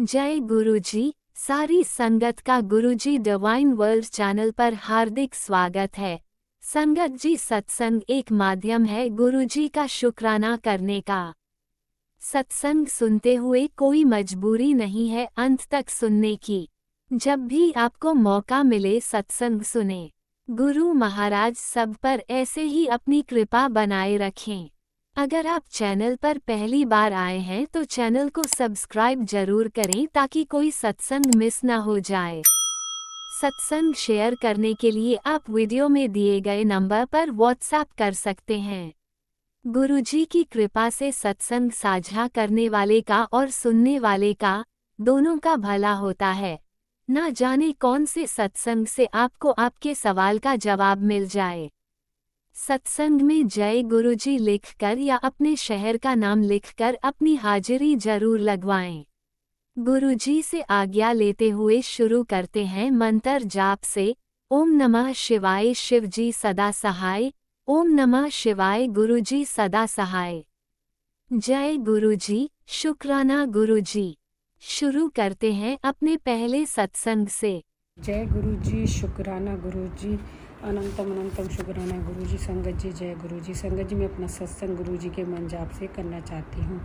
जय गुरुजी। सारी संगत का गुरुजी डिवाइन वर्ल्ड चैनल पर हार्दिक स्वागत है। संगत जी, सत्संग एक माध्यम है गुरुजी का शुक्राना करने का। सत्संग सुनते हुए कोई मजबूरी नहीं है अंत तक सुनने की। जब भी आपको मौका मिले सत्संग सुने। गुरु महाराज सब पर ऐसे ही अपनी कृपा बनाए रखें। अगर आप चैनल पर पहली बार आए हैं तो चैनल को सब्सक्राइब जरूर करें ताकि कोई सत्संग मिस ना हो जाए। सत्संग शेयर करने के लिए आप वीडियो में दिए गए नंबर पर व्हाट्सएप कर सकते हैं। गुरुजी की कृपा से सत्संग साझा करने वाले का और सुनने वाले का दोनों का भला होता है। ना जाने कौन से सत्संग से आपको आपके सवाल का जवाब मिल जाए। सत्संग में जय गुरुजी लिखकर या अपने शहर का नाम लिखकर अपनी हाजिरी जरूर लगवाएं। गुरुजी से आज्ञा लेते हुए शुरू करते हैं मंत्र जाप से। ओम नमः शिवाय शिवजी सदा सहाय। ओम नमः शिवाय गुरुजी सदा सहाय। जय गुरुजी, शुक्राना गुरुजी। शुरू करते हैं अपने पहले सत्संग से। जय गुरुजी, शुक्राना गुरुजी, अनंतम अनंतम शुक्राना गुरुजी। संगत जी जय गुरुजी। संगत जी, मैं अपना सत्संग गुरुजी के मन जाप से करना चाहती हूँ।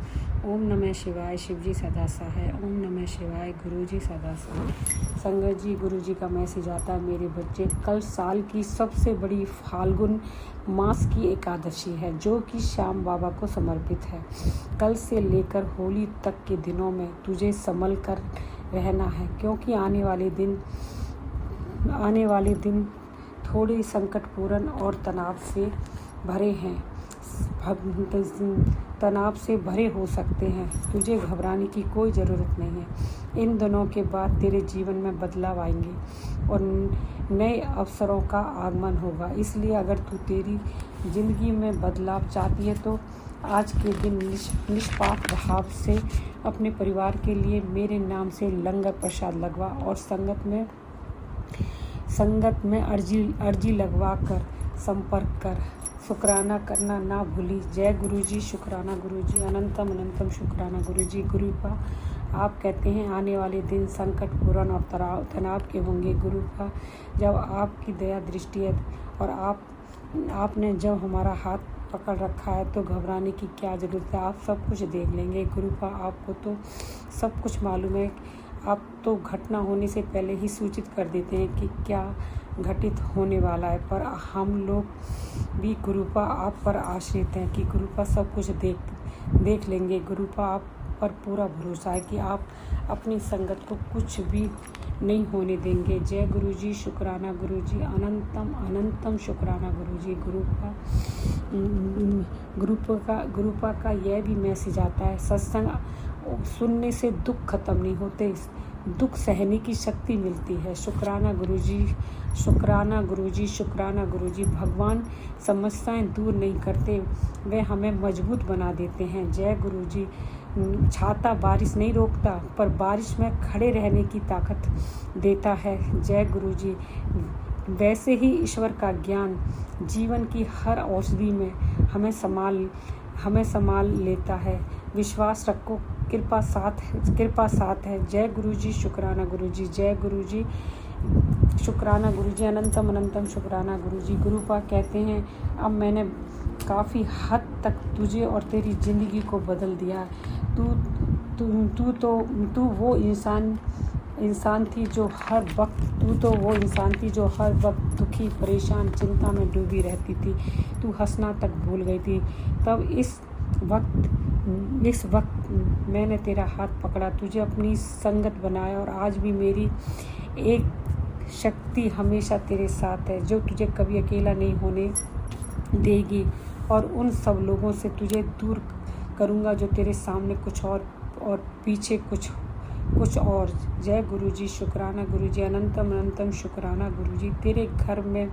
ओम नमः शिवाय शिवजी सदा सहाय। ओम नमः शिवाय गुरुजी सदा सहाय। संगत जी, गुरुजी का मैसेज आता है, मेरे बच्चे, कल साल की सबसे बड़ी फाल्गुन मास की एकादशी है जो कि श्याम बाबा को समर्पित है। कल से लेकर होली तक के दिनों में तुझे संभल कर रहना है, क्योंकि आने वाले दिन थोड़े संकटपूर्ण और तनाव से भरे हो सकते हैं। तुझे घबराने की कोई ज़रूरत नहीं है। इन दिनों के बाद तेरे जीवन में बदलाव आएंगे और नए अवसरों का आगमन होगा। इसलिए अगर तू तेरी ज़िंदगी में बदलाव चाहती है तो आज के दिन निष्पाप भाव से अपने परिवार के लिए मेरे नाम से लंगर प्रसाद लगवा और संगत में अर्जी लगवा कर संपर्क कर। शुक्राना करना ना भूली। जय गुरुजी, शुक्राना गुरुजी, अनंतम अनंतम शुक्राना गुरुजी। गुरुपा, आप कहते हैं आने वाले दिन संकटपूर्ण और तनाव के होंगे। गुरुपा, जब आपकी दया दृष्टि है और आपने जब हमारा हाथ पकड़ रखा है तो घबराने की क्या ज़रूरत है। आप सब कुछ देख लेंगे। गुरुपा, आपको तो सब कुछ मालूम है। आप तो घटना होने से पहले ही सूचित कर देते हैं कि क्या घटित होने वाला है, पर हम लोग भी गुरुपा आप पर आश्रित हैं कि गुरुपा सब कुछ देख लेंगे। गुरुपा, आप पर पूरा भरोसा है कि आप अपनी संगत को कुछ भी नहीं होने देंगे। जय गुरुजी, शुक्राना गुरुजी, अनंतम अनंतम शुक्राना गुरुजी। गुरुपा का यह भी मैसेज आता है, सत्संग सुनने से दुख खत्म नहीं होते, दुख सहने की शक्ति मिलती है। शुक्राना गुरुजी, शुक्राना गुरुजी, शुक्राना गुरुजी। भगवान समस्याएं दूर नहीं करते, वे हमें मजबूत बना देते हैं। जय गुरुजी। छाता बारिश नहीं रोकता, पर बारिश में खड़े रहने की ताकत देता है। जय गुरुजी। वैसे ही ईश्वर का ज्ञान जीवन की हर औषधि में हमें संभाल लेता है। विश्वास रखो, कृपा साथ है। जय गुरुजी, शुक्राना गुरुजी। जय गुरुजी, शुक्राना गुरुजी, अनंतम अनंतम शुक्राना गुरुजी। गुरुपा कहते हैं, अब मैंने काफ़ी हद तक तुझे और तेरी ज़िंदगी को बदल दिया है। तू वो इंसान थी जो हर वक्त दुखी, परेशान, चिंता में डूबी रहती थी। तू हंसना तक भूल गई थी। तब इस वक्त मैंने तेरा हाथ पकड़ा, तुझे अपनी संगत बनाया और आज भी मेरी एक शक्ति हमेशा तेरे साथ है जो तुझे कभी अकेला नहीं होने देगी और उन सब लोगों से तुझे दूर करूँगा जो तेरे सामने कुछ और पीछे कुछ और। जय गुरुजी, शुक्राना गुरुजी, अनंतम अनंतम शुक्राना गुरुजी। तेरे घर में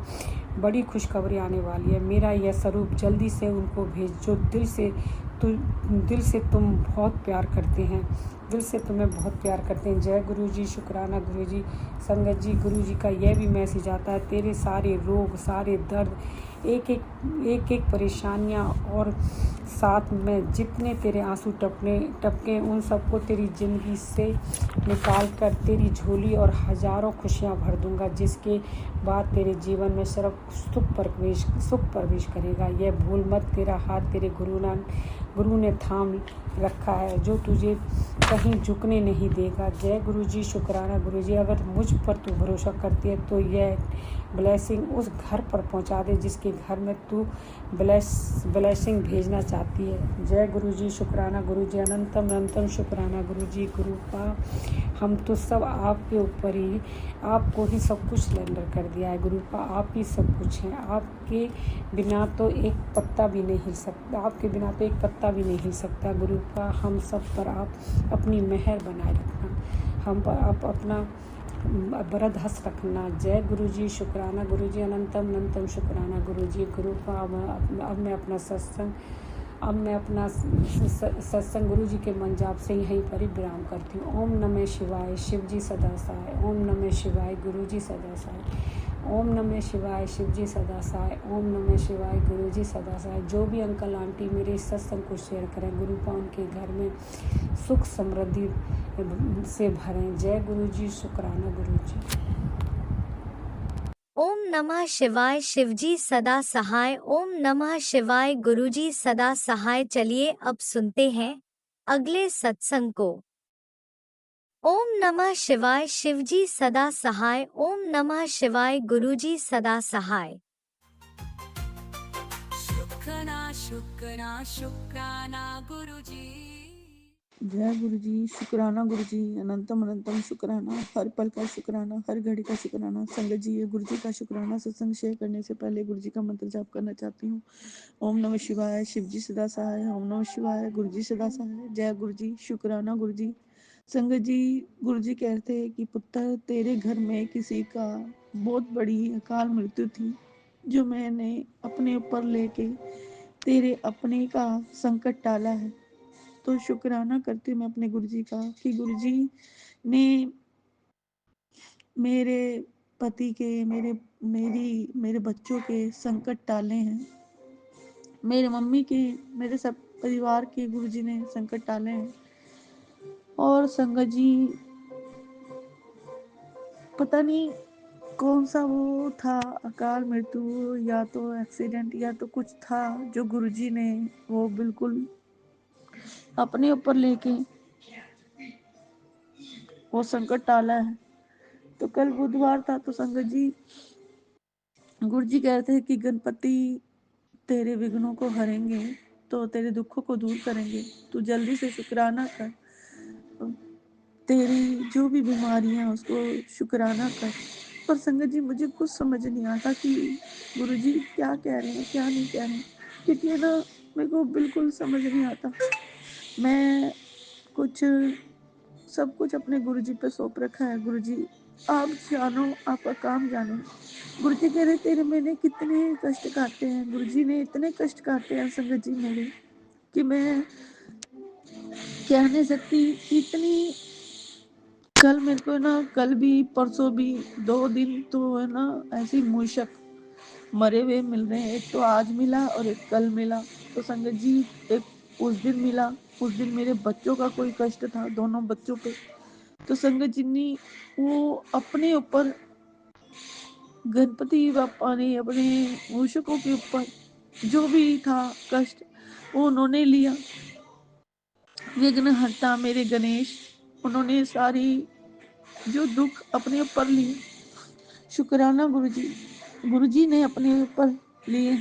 बड़ी खुशखबरी आने वाली है। मेरा यह स्वरूप जल्दी से उनको भेज जो दिल से तुम बहुत प्यार करते हैं, दिल से तुम्हें बहुत प्यार करते हैं। जय गुरुजी, शुक्राना गुरुजी। संगत जी, गुरुजी का यह भी मैसेज आता है, तेरे सारे रोग, सारे दर्द एक एक परेशानियाँ और साथ में जितने तेरे आंसू टपके उन सबको तेरी ज़िंदगी से निकाल कर तेरी झोली और हज़ारों खुशियाँ भर दूंगा, जिसके बाद तेरे जीवन में सिर्फ सुख प्रवेश करेगा। यह भूल मत, तेरा हाथ तेरे गुरु ने थाम रखा है, जो तुझे कहीं झुकने नहीं देगा। जय गुरु जी, शुक्राना गुरु जी। अगर मुझ पर तू भरोसा करती है तो यह ब्लेसिंग उस घर पर पहुंचा दे जिसके घर में तू ब्लेसिंग भेजना चाहती है। जय गुरु जी, शुक्राना गुरु जी, अनंतम अनंतम शुक्राना गुरु जी। गुरुपा, हम तो सब आपके ऊपर ही, आपको ही सब कुछ सरेंडर कर दिया है गुरुपा। आप ही सब कुछ हैं, आपके बिना तो एक पत्ता भी नहीं हिल सकता, आपके बिना तो एक पत्ता भी नहीं हिल सकता गुरुपा। हम सब पर आप अपनी मेहर बनाए रखना, हम पर आप अपना बरद हंस रखना। जय गुरु जी, शुक्राना गुरु जी, अनंतम अनंतम शुक्राना गुरु जी। गुरुपा, अब मैं अपना सत्संग गुरु जी के मन जाप से यहीं पर ही विराम करती हूँ। ओम नमः शिवाय, शिव जी सदा सहाय। ओम नमः शिवाय, गुरु जी सदा सहाय। ओम नमः शिवाय, शिव जी सदा सहाय। ओम नमः शिवाय, गुरु जी सदा सहाय। जो भी अंकल आंटी मेरे इस सत्संग को शेयर करें गुरुपा, उनके घर में सुख समृद्धि से भरें। जय गुरु जी, शुक्राना गुरु जी। ओम नमः शिवाय, शिवजी सदा सहाय। ओम नमः शिवाय, गुरुजी सदा सहाय। चलिए अब सुनते हैं अगले सत्संग को। ओम नमः शिवाय, शिवजी सदा सहाय। ओम नमः शिवाय, गुरुजी सदा सहाय। शुक्राना गुरुजी। जय गुरु जी, शुक्राना गुरु जी, अनंतम अनंतम शुक्राना, हर पल का शुक्राना, हर घड़ी का शुक्राना। संगत जी, ये गुरु जी का शुक्राना सत्संग शेयर करने से पहले गुरु जी का मंत्र जाप करना चाहती हूँ। ओम नमः शिवाय, शिव जी सदा सहाय। ओम नमः शिवाय, गुरु जी सदा सहाय। जय गुरु जी, शुक्राना गुरु जी। संगत जी, गुरु जी कहते हैं कि पुत्र, तेरे घर में किसी का बहुत बड़ी अकाल मृत्यु थी, जो मैंने अपने ऊपर लेके तेरे अपने का संकट टाला है। तो शुक्राना करती हूँ मैं अपने गुरुजी का कि गुरुजी ने मेरे पति के, मेरे बच्चों के संकट टाले हैं। मेरे मम्मी के, मेरे सब परिवार के गुरुजी ने संकट टाले हैं। और संगत जी, पता नहीं कौन सा वो था अकाल मृत्यु, या तो एक्सीडेंट, या तो कुछ था जो गुरुजी ने वो बिल्कुल अपने ऊपर लेके वो संकट टाला है। तो कल बुधवार था, तो संगत जी, गुरु जी कहते हैं कि गणपति तेरे विघ्नों को हरेंगे, तो तेरे दुखों को दूर करेंगे। तू जल्दी से शुक्राना कर, तेरी जो भी बीमारियां उसको शुक्राना कर। पर संगत जी, मुझे कुछ समझ नहीं आता कि गुरु जी क्या कह रहे हैं, क्या नहीं कह रहे हैं, क्योंकि ना मेरे को बिल्कुल समझ नहीं आता। मैं कुछ सब कुछ अपने गुरुजी पे सौंप रखा है। गुरुजी आप जानो, आपका काम जानो। गुरुजी कह रहे तेरे मैंने कितने कष्ट काटे हैं। गुरुजी ने इतने कष्ट काटे हैं संगत जी मेरे, कि मैं कह नहीं सकती। इतनी कल मेरे को ना, कल भी परसों भी 2 दिन तो है ना ऐसी मूषक मरे हुए मिल रहे हैं। एक तो आज मिला और एक कल मिला। तो संगत जी, एक उस दिन मिला, उस दिन मेरे बच्चों का कोई कष्ट था, दोनों बच्चों पे। तो संगत जी ने वो अपने ऊपर, गणपति बापा ने अपने मूषकों के ऊपर जो भी था कष्ट, वो उन्होंने लिया। विघ्नहर्ता मेरे गणेश, उन्होंने सारी जो दुख अपने ऊपर लिए। शुक्राना गुरुजी, गुरुजी ने अपने ऊपर लिए।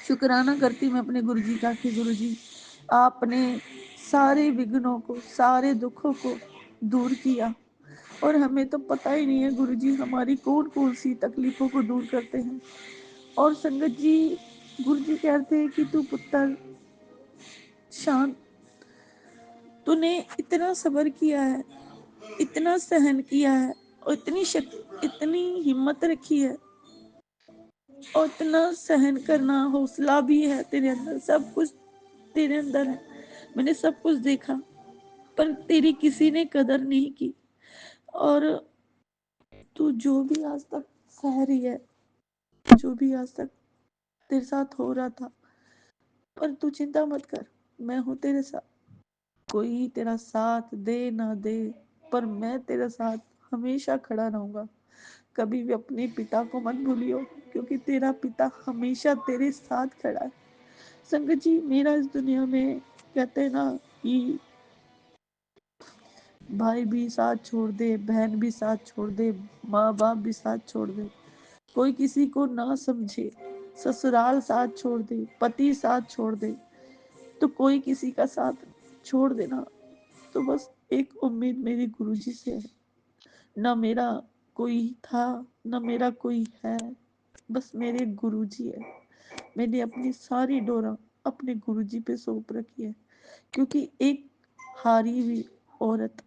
शुक्राना करती मैं अपने गुरुजी का कि गुरुजी आपने सारे विघ्नों को, सारे दुखों को दूर किया। और हमें तो पता ही नहीं है गुरुजी हमारी कौन कौन सी तकलीफों को दूर करते हैं। और संगत जी, गुरुजी कहते हैं कि तू पुत्र शांत, तूने इतना सब्र किया है, इतना सहन किया है, और इतनी हिम्मत रखी है, और इतना सहन करना हौसला भी है तेरे अंदर। सब कुछ तेरे अंदर है, मैंने सब कुछ देखा, पर तेरी किसी ने कदर नहीं की। और तू जो भी आज तक सह रही है, जो भी आज तक तेरे साथ हो रहा था, पर तू चिंता मत कर, मैं हूँ तेरे साथ। कोई तेरा साथ दे ना दे, पर मैं तेरे साथ हमेशा खड़ा रहूंगा। कभी भी अपने पिता को मत भूलियो, क्योंकि तेरा पिता हमेशा तेरे साथ खड़ा है। संगत जी, मेरा इस दुनिया में कहते हैं ना कि भाई भी साथ छोड़ दे, बहन भी साथ छोड़ दे, माँ बाप भी साथ छोड़ दे, कोई किसी को ना समझे, ससुराल साथ छोड़ दे, पति साथ छोड़ दे, तो कोई किसी का साथ छोड़ देना, तो बस एक उम्मीद मेरी गुरुजी से है। ना मेरा कोई था, ना मेरा कोई है, बस मेरे गुरुजी है। मैंने अपनी सारी डोरा अपने गुरुजी पे सौंप रखी है, क्योंकि एक हारी हुई औरत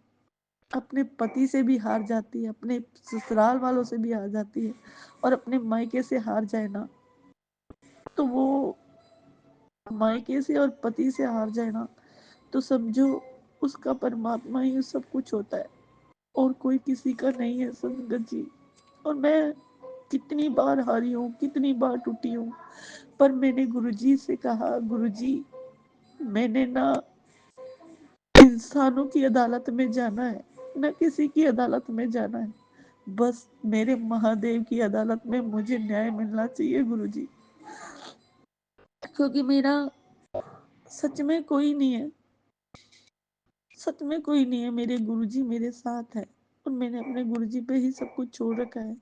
अपने पति से भी हार जाती है, अपने ससुराल वालों से भी हार जाती है, और अपने मायके से हार जाए ना, तो वो मायके से और पति से हार जाए ना, तो समझो उसका परमात्मा ही सब कुछ होता है, और कोई किसी का नहीं है संगत जी। और मैं कितनी बार हारी हूँ, कितनी बार टूटी हूँ, पर मैंने गुरुजी से कहा, गुरुजी मैंने ना इंसानों की अदालत में जाना है, न किसी की अदालत में जाना है, बस मेरे महादेव की अदालत में मुझे न्याय मिलना चाहिए गुरुजी। क्योंकि मेरा सच में कोई नहीं है, सच में कोई नहीं है, मेरे गुरुजी मेरे साथ है, और मैंने अपने गुरुजी पे ही सब कुछ छोड़ रखा है।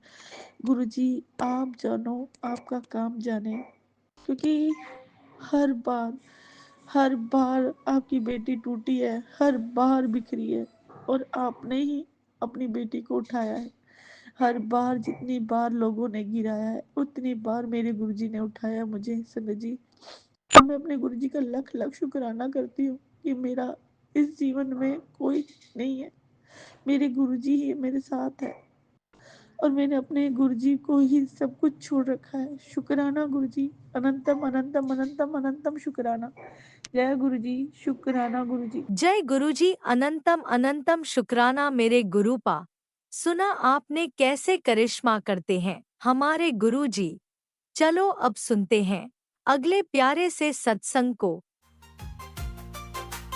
गुरुजी आप जानो, आपका काम जाने, क्योंकि हर बार हर बार आपकी बेटी टूटी है, हर बार बिखरी है, और आपने ही अपनी बेटी को उठाया है। हर बार जितनी बार लोगों ने गिराया है, उतनी बार मेरे गुरुजी ने उठाया मुझे संगत जी। और मैं अपने गुरुजी का लख लख शुक्राना करती हूँ कि मेरा इस जीवन में कोई नहीं है, मेरे गुरुजी ही मेरे साथ है, और मैंने अपने गुरुजी को ही सब कुछ छोड़ रखा है। शुक्राना गुरुजी, अनंतम अनंतम अनंतम अनंतम शुक्राना। जय गुरुजी, शुक्राना गुरुजी। जय गुरुजी, अनंतम अनंतम शुक्राना मेरे गुरुपा। सुना आपने कैसे करिश्मा करते हैं हमारे गुरुजी। चलो अब सुनते हैं अगले प्यारे से सत्संग को।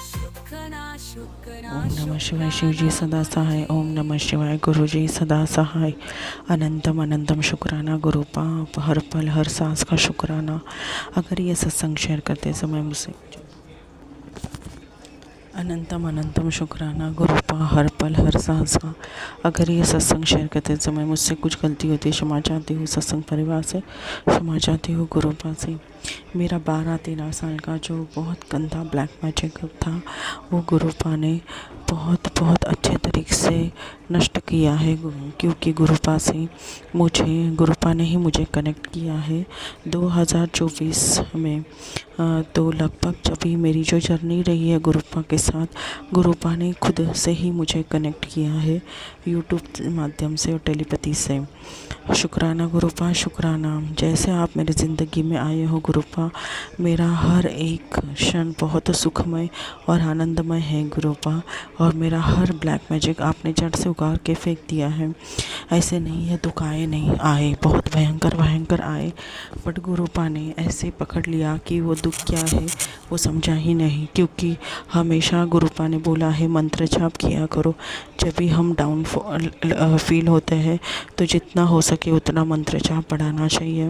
शुक्राना शुक्राना ओम नमः शिवाय। शिव जी सदा सहाय। ओम नमः शिवाय। गुरु जी सदा सहाय। अनंतम अनंतम शुक्राना गुरुपा, हर पल हर सांस का शुक्राना। अगर ये सत्संग शेयर करते समय मुझसे अनंतम अनंतम शुक्राना गुरुपा, हर पल हर सांस का। अगर ये सत्संग शेयर करते समय मुझसे कुछ गलती होती है, क्षमा चाहती हूँ सत्संग परिवार से, क्षमा चाहती हूँ गुरुपा से। मेरा 12-13 साल का जो बहुत गंदा ब्लैक मैजिक था, वो गुरुपा ने बहुत बहुत अच्छे तरीके से नष्ट किया है, क्योंकि गुरुपा से गुरुपा ने ही मुझे कनेक्ट किया है 2024 में। तो लगभग जब भी मेरी जो जर्नी रही है गुरुपा के साथ, गुरुपा ने खुद से ही मुझे कनेक्ट किया है यूट्यूब के माध्यम से और टेलीपैथी से। शुक्राना गुरुपा, शुक्राना। जैसे आप मेरी ज़िंदगी में आए हो गुरुपा, मेरा हर एक क्षण बहुत सुखमय और आनंदमय है गुरुपा, और मेरा हर ब्लैक मैजिक आपने जड़ से उगाड़ के फेंक दिया है। ऐसे नहीं है दुखाए नहीं आए, बहुत भयंकर भयंकर आए, बट गुरुपा ने ऐसे पकड़ लिया कि वो दुख क्या है वो समझा ही नहीं। क्योंकि हमेशा गुरुपा ने बोला है मंत्र जाप किया करो। जब भी हम डाउन फील होते हैं तो जितना हो सके उतना मंत्र जाप बढ़ाना चाहिए,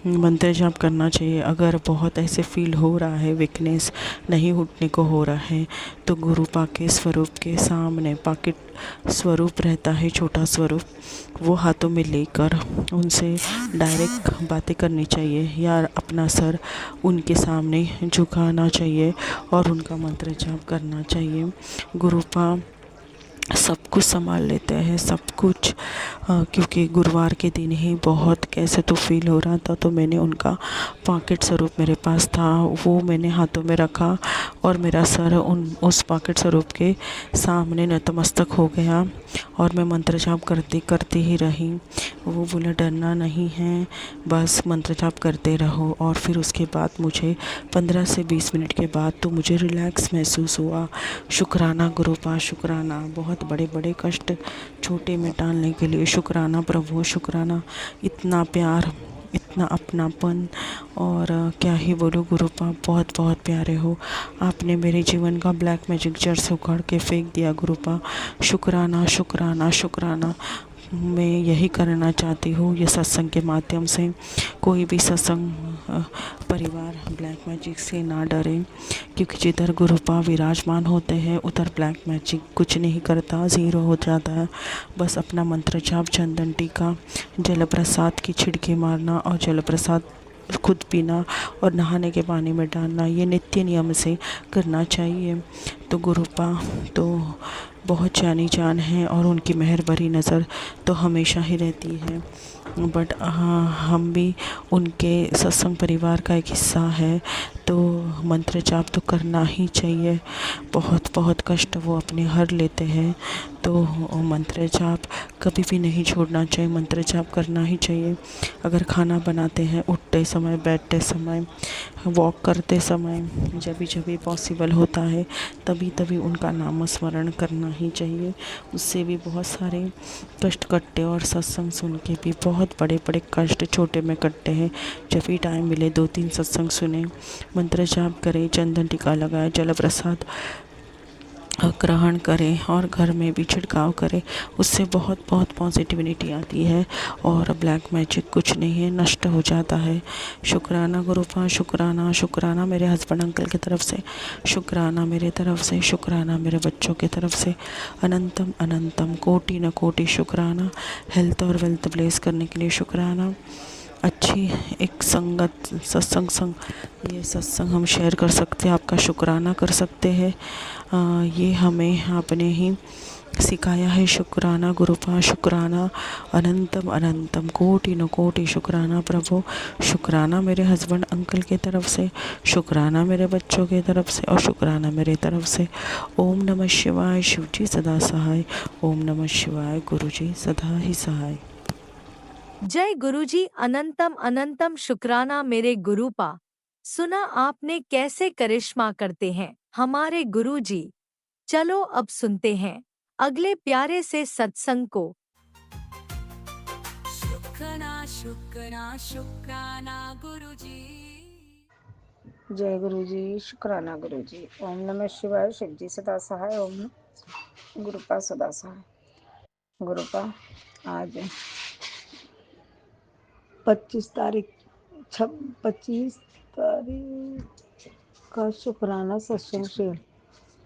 मंत्र जाप करना चाहिए। अगर बहुत ऐसे फील हो रहा है, वीकनेस नहीं उठने को हो रहा है, तो गुरुपा के स्वरूप के सामने पाकिट स्वरूप रहता है, छोटा स्वरूप, वो हाथों में लेकर उनसे डायरेक्ट बातें करनी चाहिए, या अपना सर उनके सामने झुकाना चाहिए और उनका मंत्र जाप करना चाहिए। गुरुपा सब कुछ संभाल लेते हैं, सब कुछ। क्योंकि गुरुवार के दिन ही बहुत कैसे तो फील हो रहा था, तो मैंने उनका पॉकेट स्वरूप मेरे पास था, वो मैंने हाथों में रखा और मेरा सर उस पॉकेट स्वरूप के सामने नतमस्तक हो गया, और मैं मंत्र जाप करते ही रही। वो बोला डरना नहीं है, बस मंत्र जाप करते रहो। और फिर उसके बाद मुझे 15 से 20 मिनट के बाद तो मुझे रिलैक्स महसूस हुआ। शुक्राना गुरुपा, शुक्राना। बहुत बड़े बड़े कष्ट छोटे में टालने के लिए शुक्राना प्रभु, शुक्राना। इतना प्यार इतना अपनापन, और क्या ही बोलूँ गुरुपा, बहुत बहुत प्यारे हो। आपने मेरे जीवन का ब्लैक मैजिक जड़ से उखाड़ के फेंक दिया गुरुपा। शुक्राना शुक्राना शुक्राना। मैं यही करना चाहती हूँ ये सत्संग के माध्यम से। कोई भी सत्संग परिवार ब्लैक मैजिक से ना डरे, क्योंकि जिधर गुरुपा विराजमान होते हैं उधर ब्लैक मैजिक कुछ नहीं करता, ज़ीरो हो जाता है। बस अपना मंत्र जाप, चंदन टीका, जल प्रसाद की छिड़की मारना और जल प्रसाद खुद पीना और नहाने के पानी में डालना, ये नित्य नियम से करना चाहिए। तो गुरुपा तो बहुत जानी जान है और उनकी मेहर भरी नज़र तो हमेशा ही रहती है। बट हाँ, हम भी उनके सत्संग परिवार का एक हिस्सा है, तो मंत्र जाप तो करना ही चाहिए। बहुत बहुत कष्ट वो अपने हर लेते हैं, तो मंत्र जाप कभी भी नहीं छोड़ना चाहिए, मंत्र जाप करना ही चाहिए। अगर खाना बनाते हैं, उठते समय, बैठते समय, वॉक करते समय, जब भी पॉसिबल होता है तभी तभी उनका नाम स्मरण करना ही चाहिए। उससे भी बहुत सारे कष्ट कटते, और सत्संग सुन के भी बहुत बड़े बड़े कष्ट छोटे में कटते हैं। जब भी टाइम मिले 2-3 सत्संग सुने, मंत्र जाप करें, चंदन टीका लगाए, जल प्रसाद ग्रहण करें और घर में भी छिड़काव करें। उससे बहुत बहुत पॉजिटिविटी आती है और ब्लैक मैजिक कुछ नहीं है, नष्ट हो जाता है। शुक्राना गुरुपा, शुक्राना शुक्राना मेरे हस्बैंड अंकल की तरफ से, शुक्राना मेरे तरफ से, शुक्राना मेरे बच्चों की तरफ से, अनंतम अनंतम कोटि न कोटि शुक्राना। हेल्थ और वेल्थ ब्लेस करने के लिए शुक्राना। अच्छी एक संगत सत्संग ये सत्संग हम शेयर कर सकते हैं, आपका शुक्राना कर सकते हैं। ये हमें आपने ही सिखाया है। शुक्राना गुरुपा, शुक्राना अनंतम अनंतम कोटि न कोटि शुक्राना प्रभु। शुक्राना मेरे हस्बैंड अंकल की तरफ से, शुक्राना मेरे बच्चों की तरफ से, और शुक्राना मेरे तरफ से। ओम नमः शिवाय, शिव जी सदा सहाय। ओम नमः शिवाय, गुरु जी सदा ही सहाय। जय गुरुजी, अनंतम अनंतम शुक्राना मेरे गुरुपा। सुना आपने कैसे करिश्मा करते हैं हमारे गुरुजी। चलो अब सुनते हैं अगले प्यारे से सत्संग को। शुक्राना शुक्राना शुक्राना गुरुजी। जय गुरु जी, शुक्राना गुरु जी। ओम नमः शिवाय, शिव जी सदा सहाय। ओम गुरुपा सदा सहाय। गुरुपा आज 25 तारीख का शुक्राना सत्संग शेयर,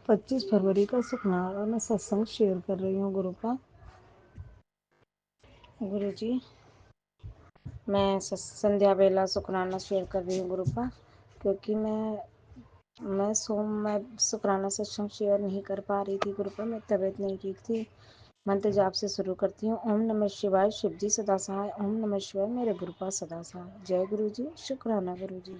25 फरवरी का शुक्राना सत्संग शेयर कर रही हूँ गुरुपा। गुरु जी, मैं संध्या बेला शुक्राना शेयर कर रही हूँ गुरुपा, क्योंकि मैं शुक्राना सत्संग शेयर नहीं कर पा रही थी गुरुपा। मेरी तबीयत नहीं ठीक थी। मंत्र जाप से शुरू करती हूँ। ओम नमः शिवाय, शिव जी सदा सहाय। ओम नमः शिवाय, मेरे गुरुपा सदा सहाय। जय गुरु जी, शुक्राना गुरु जी।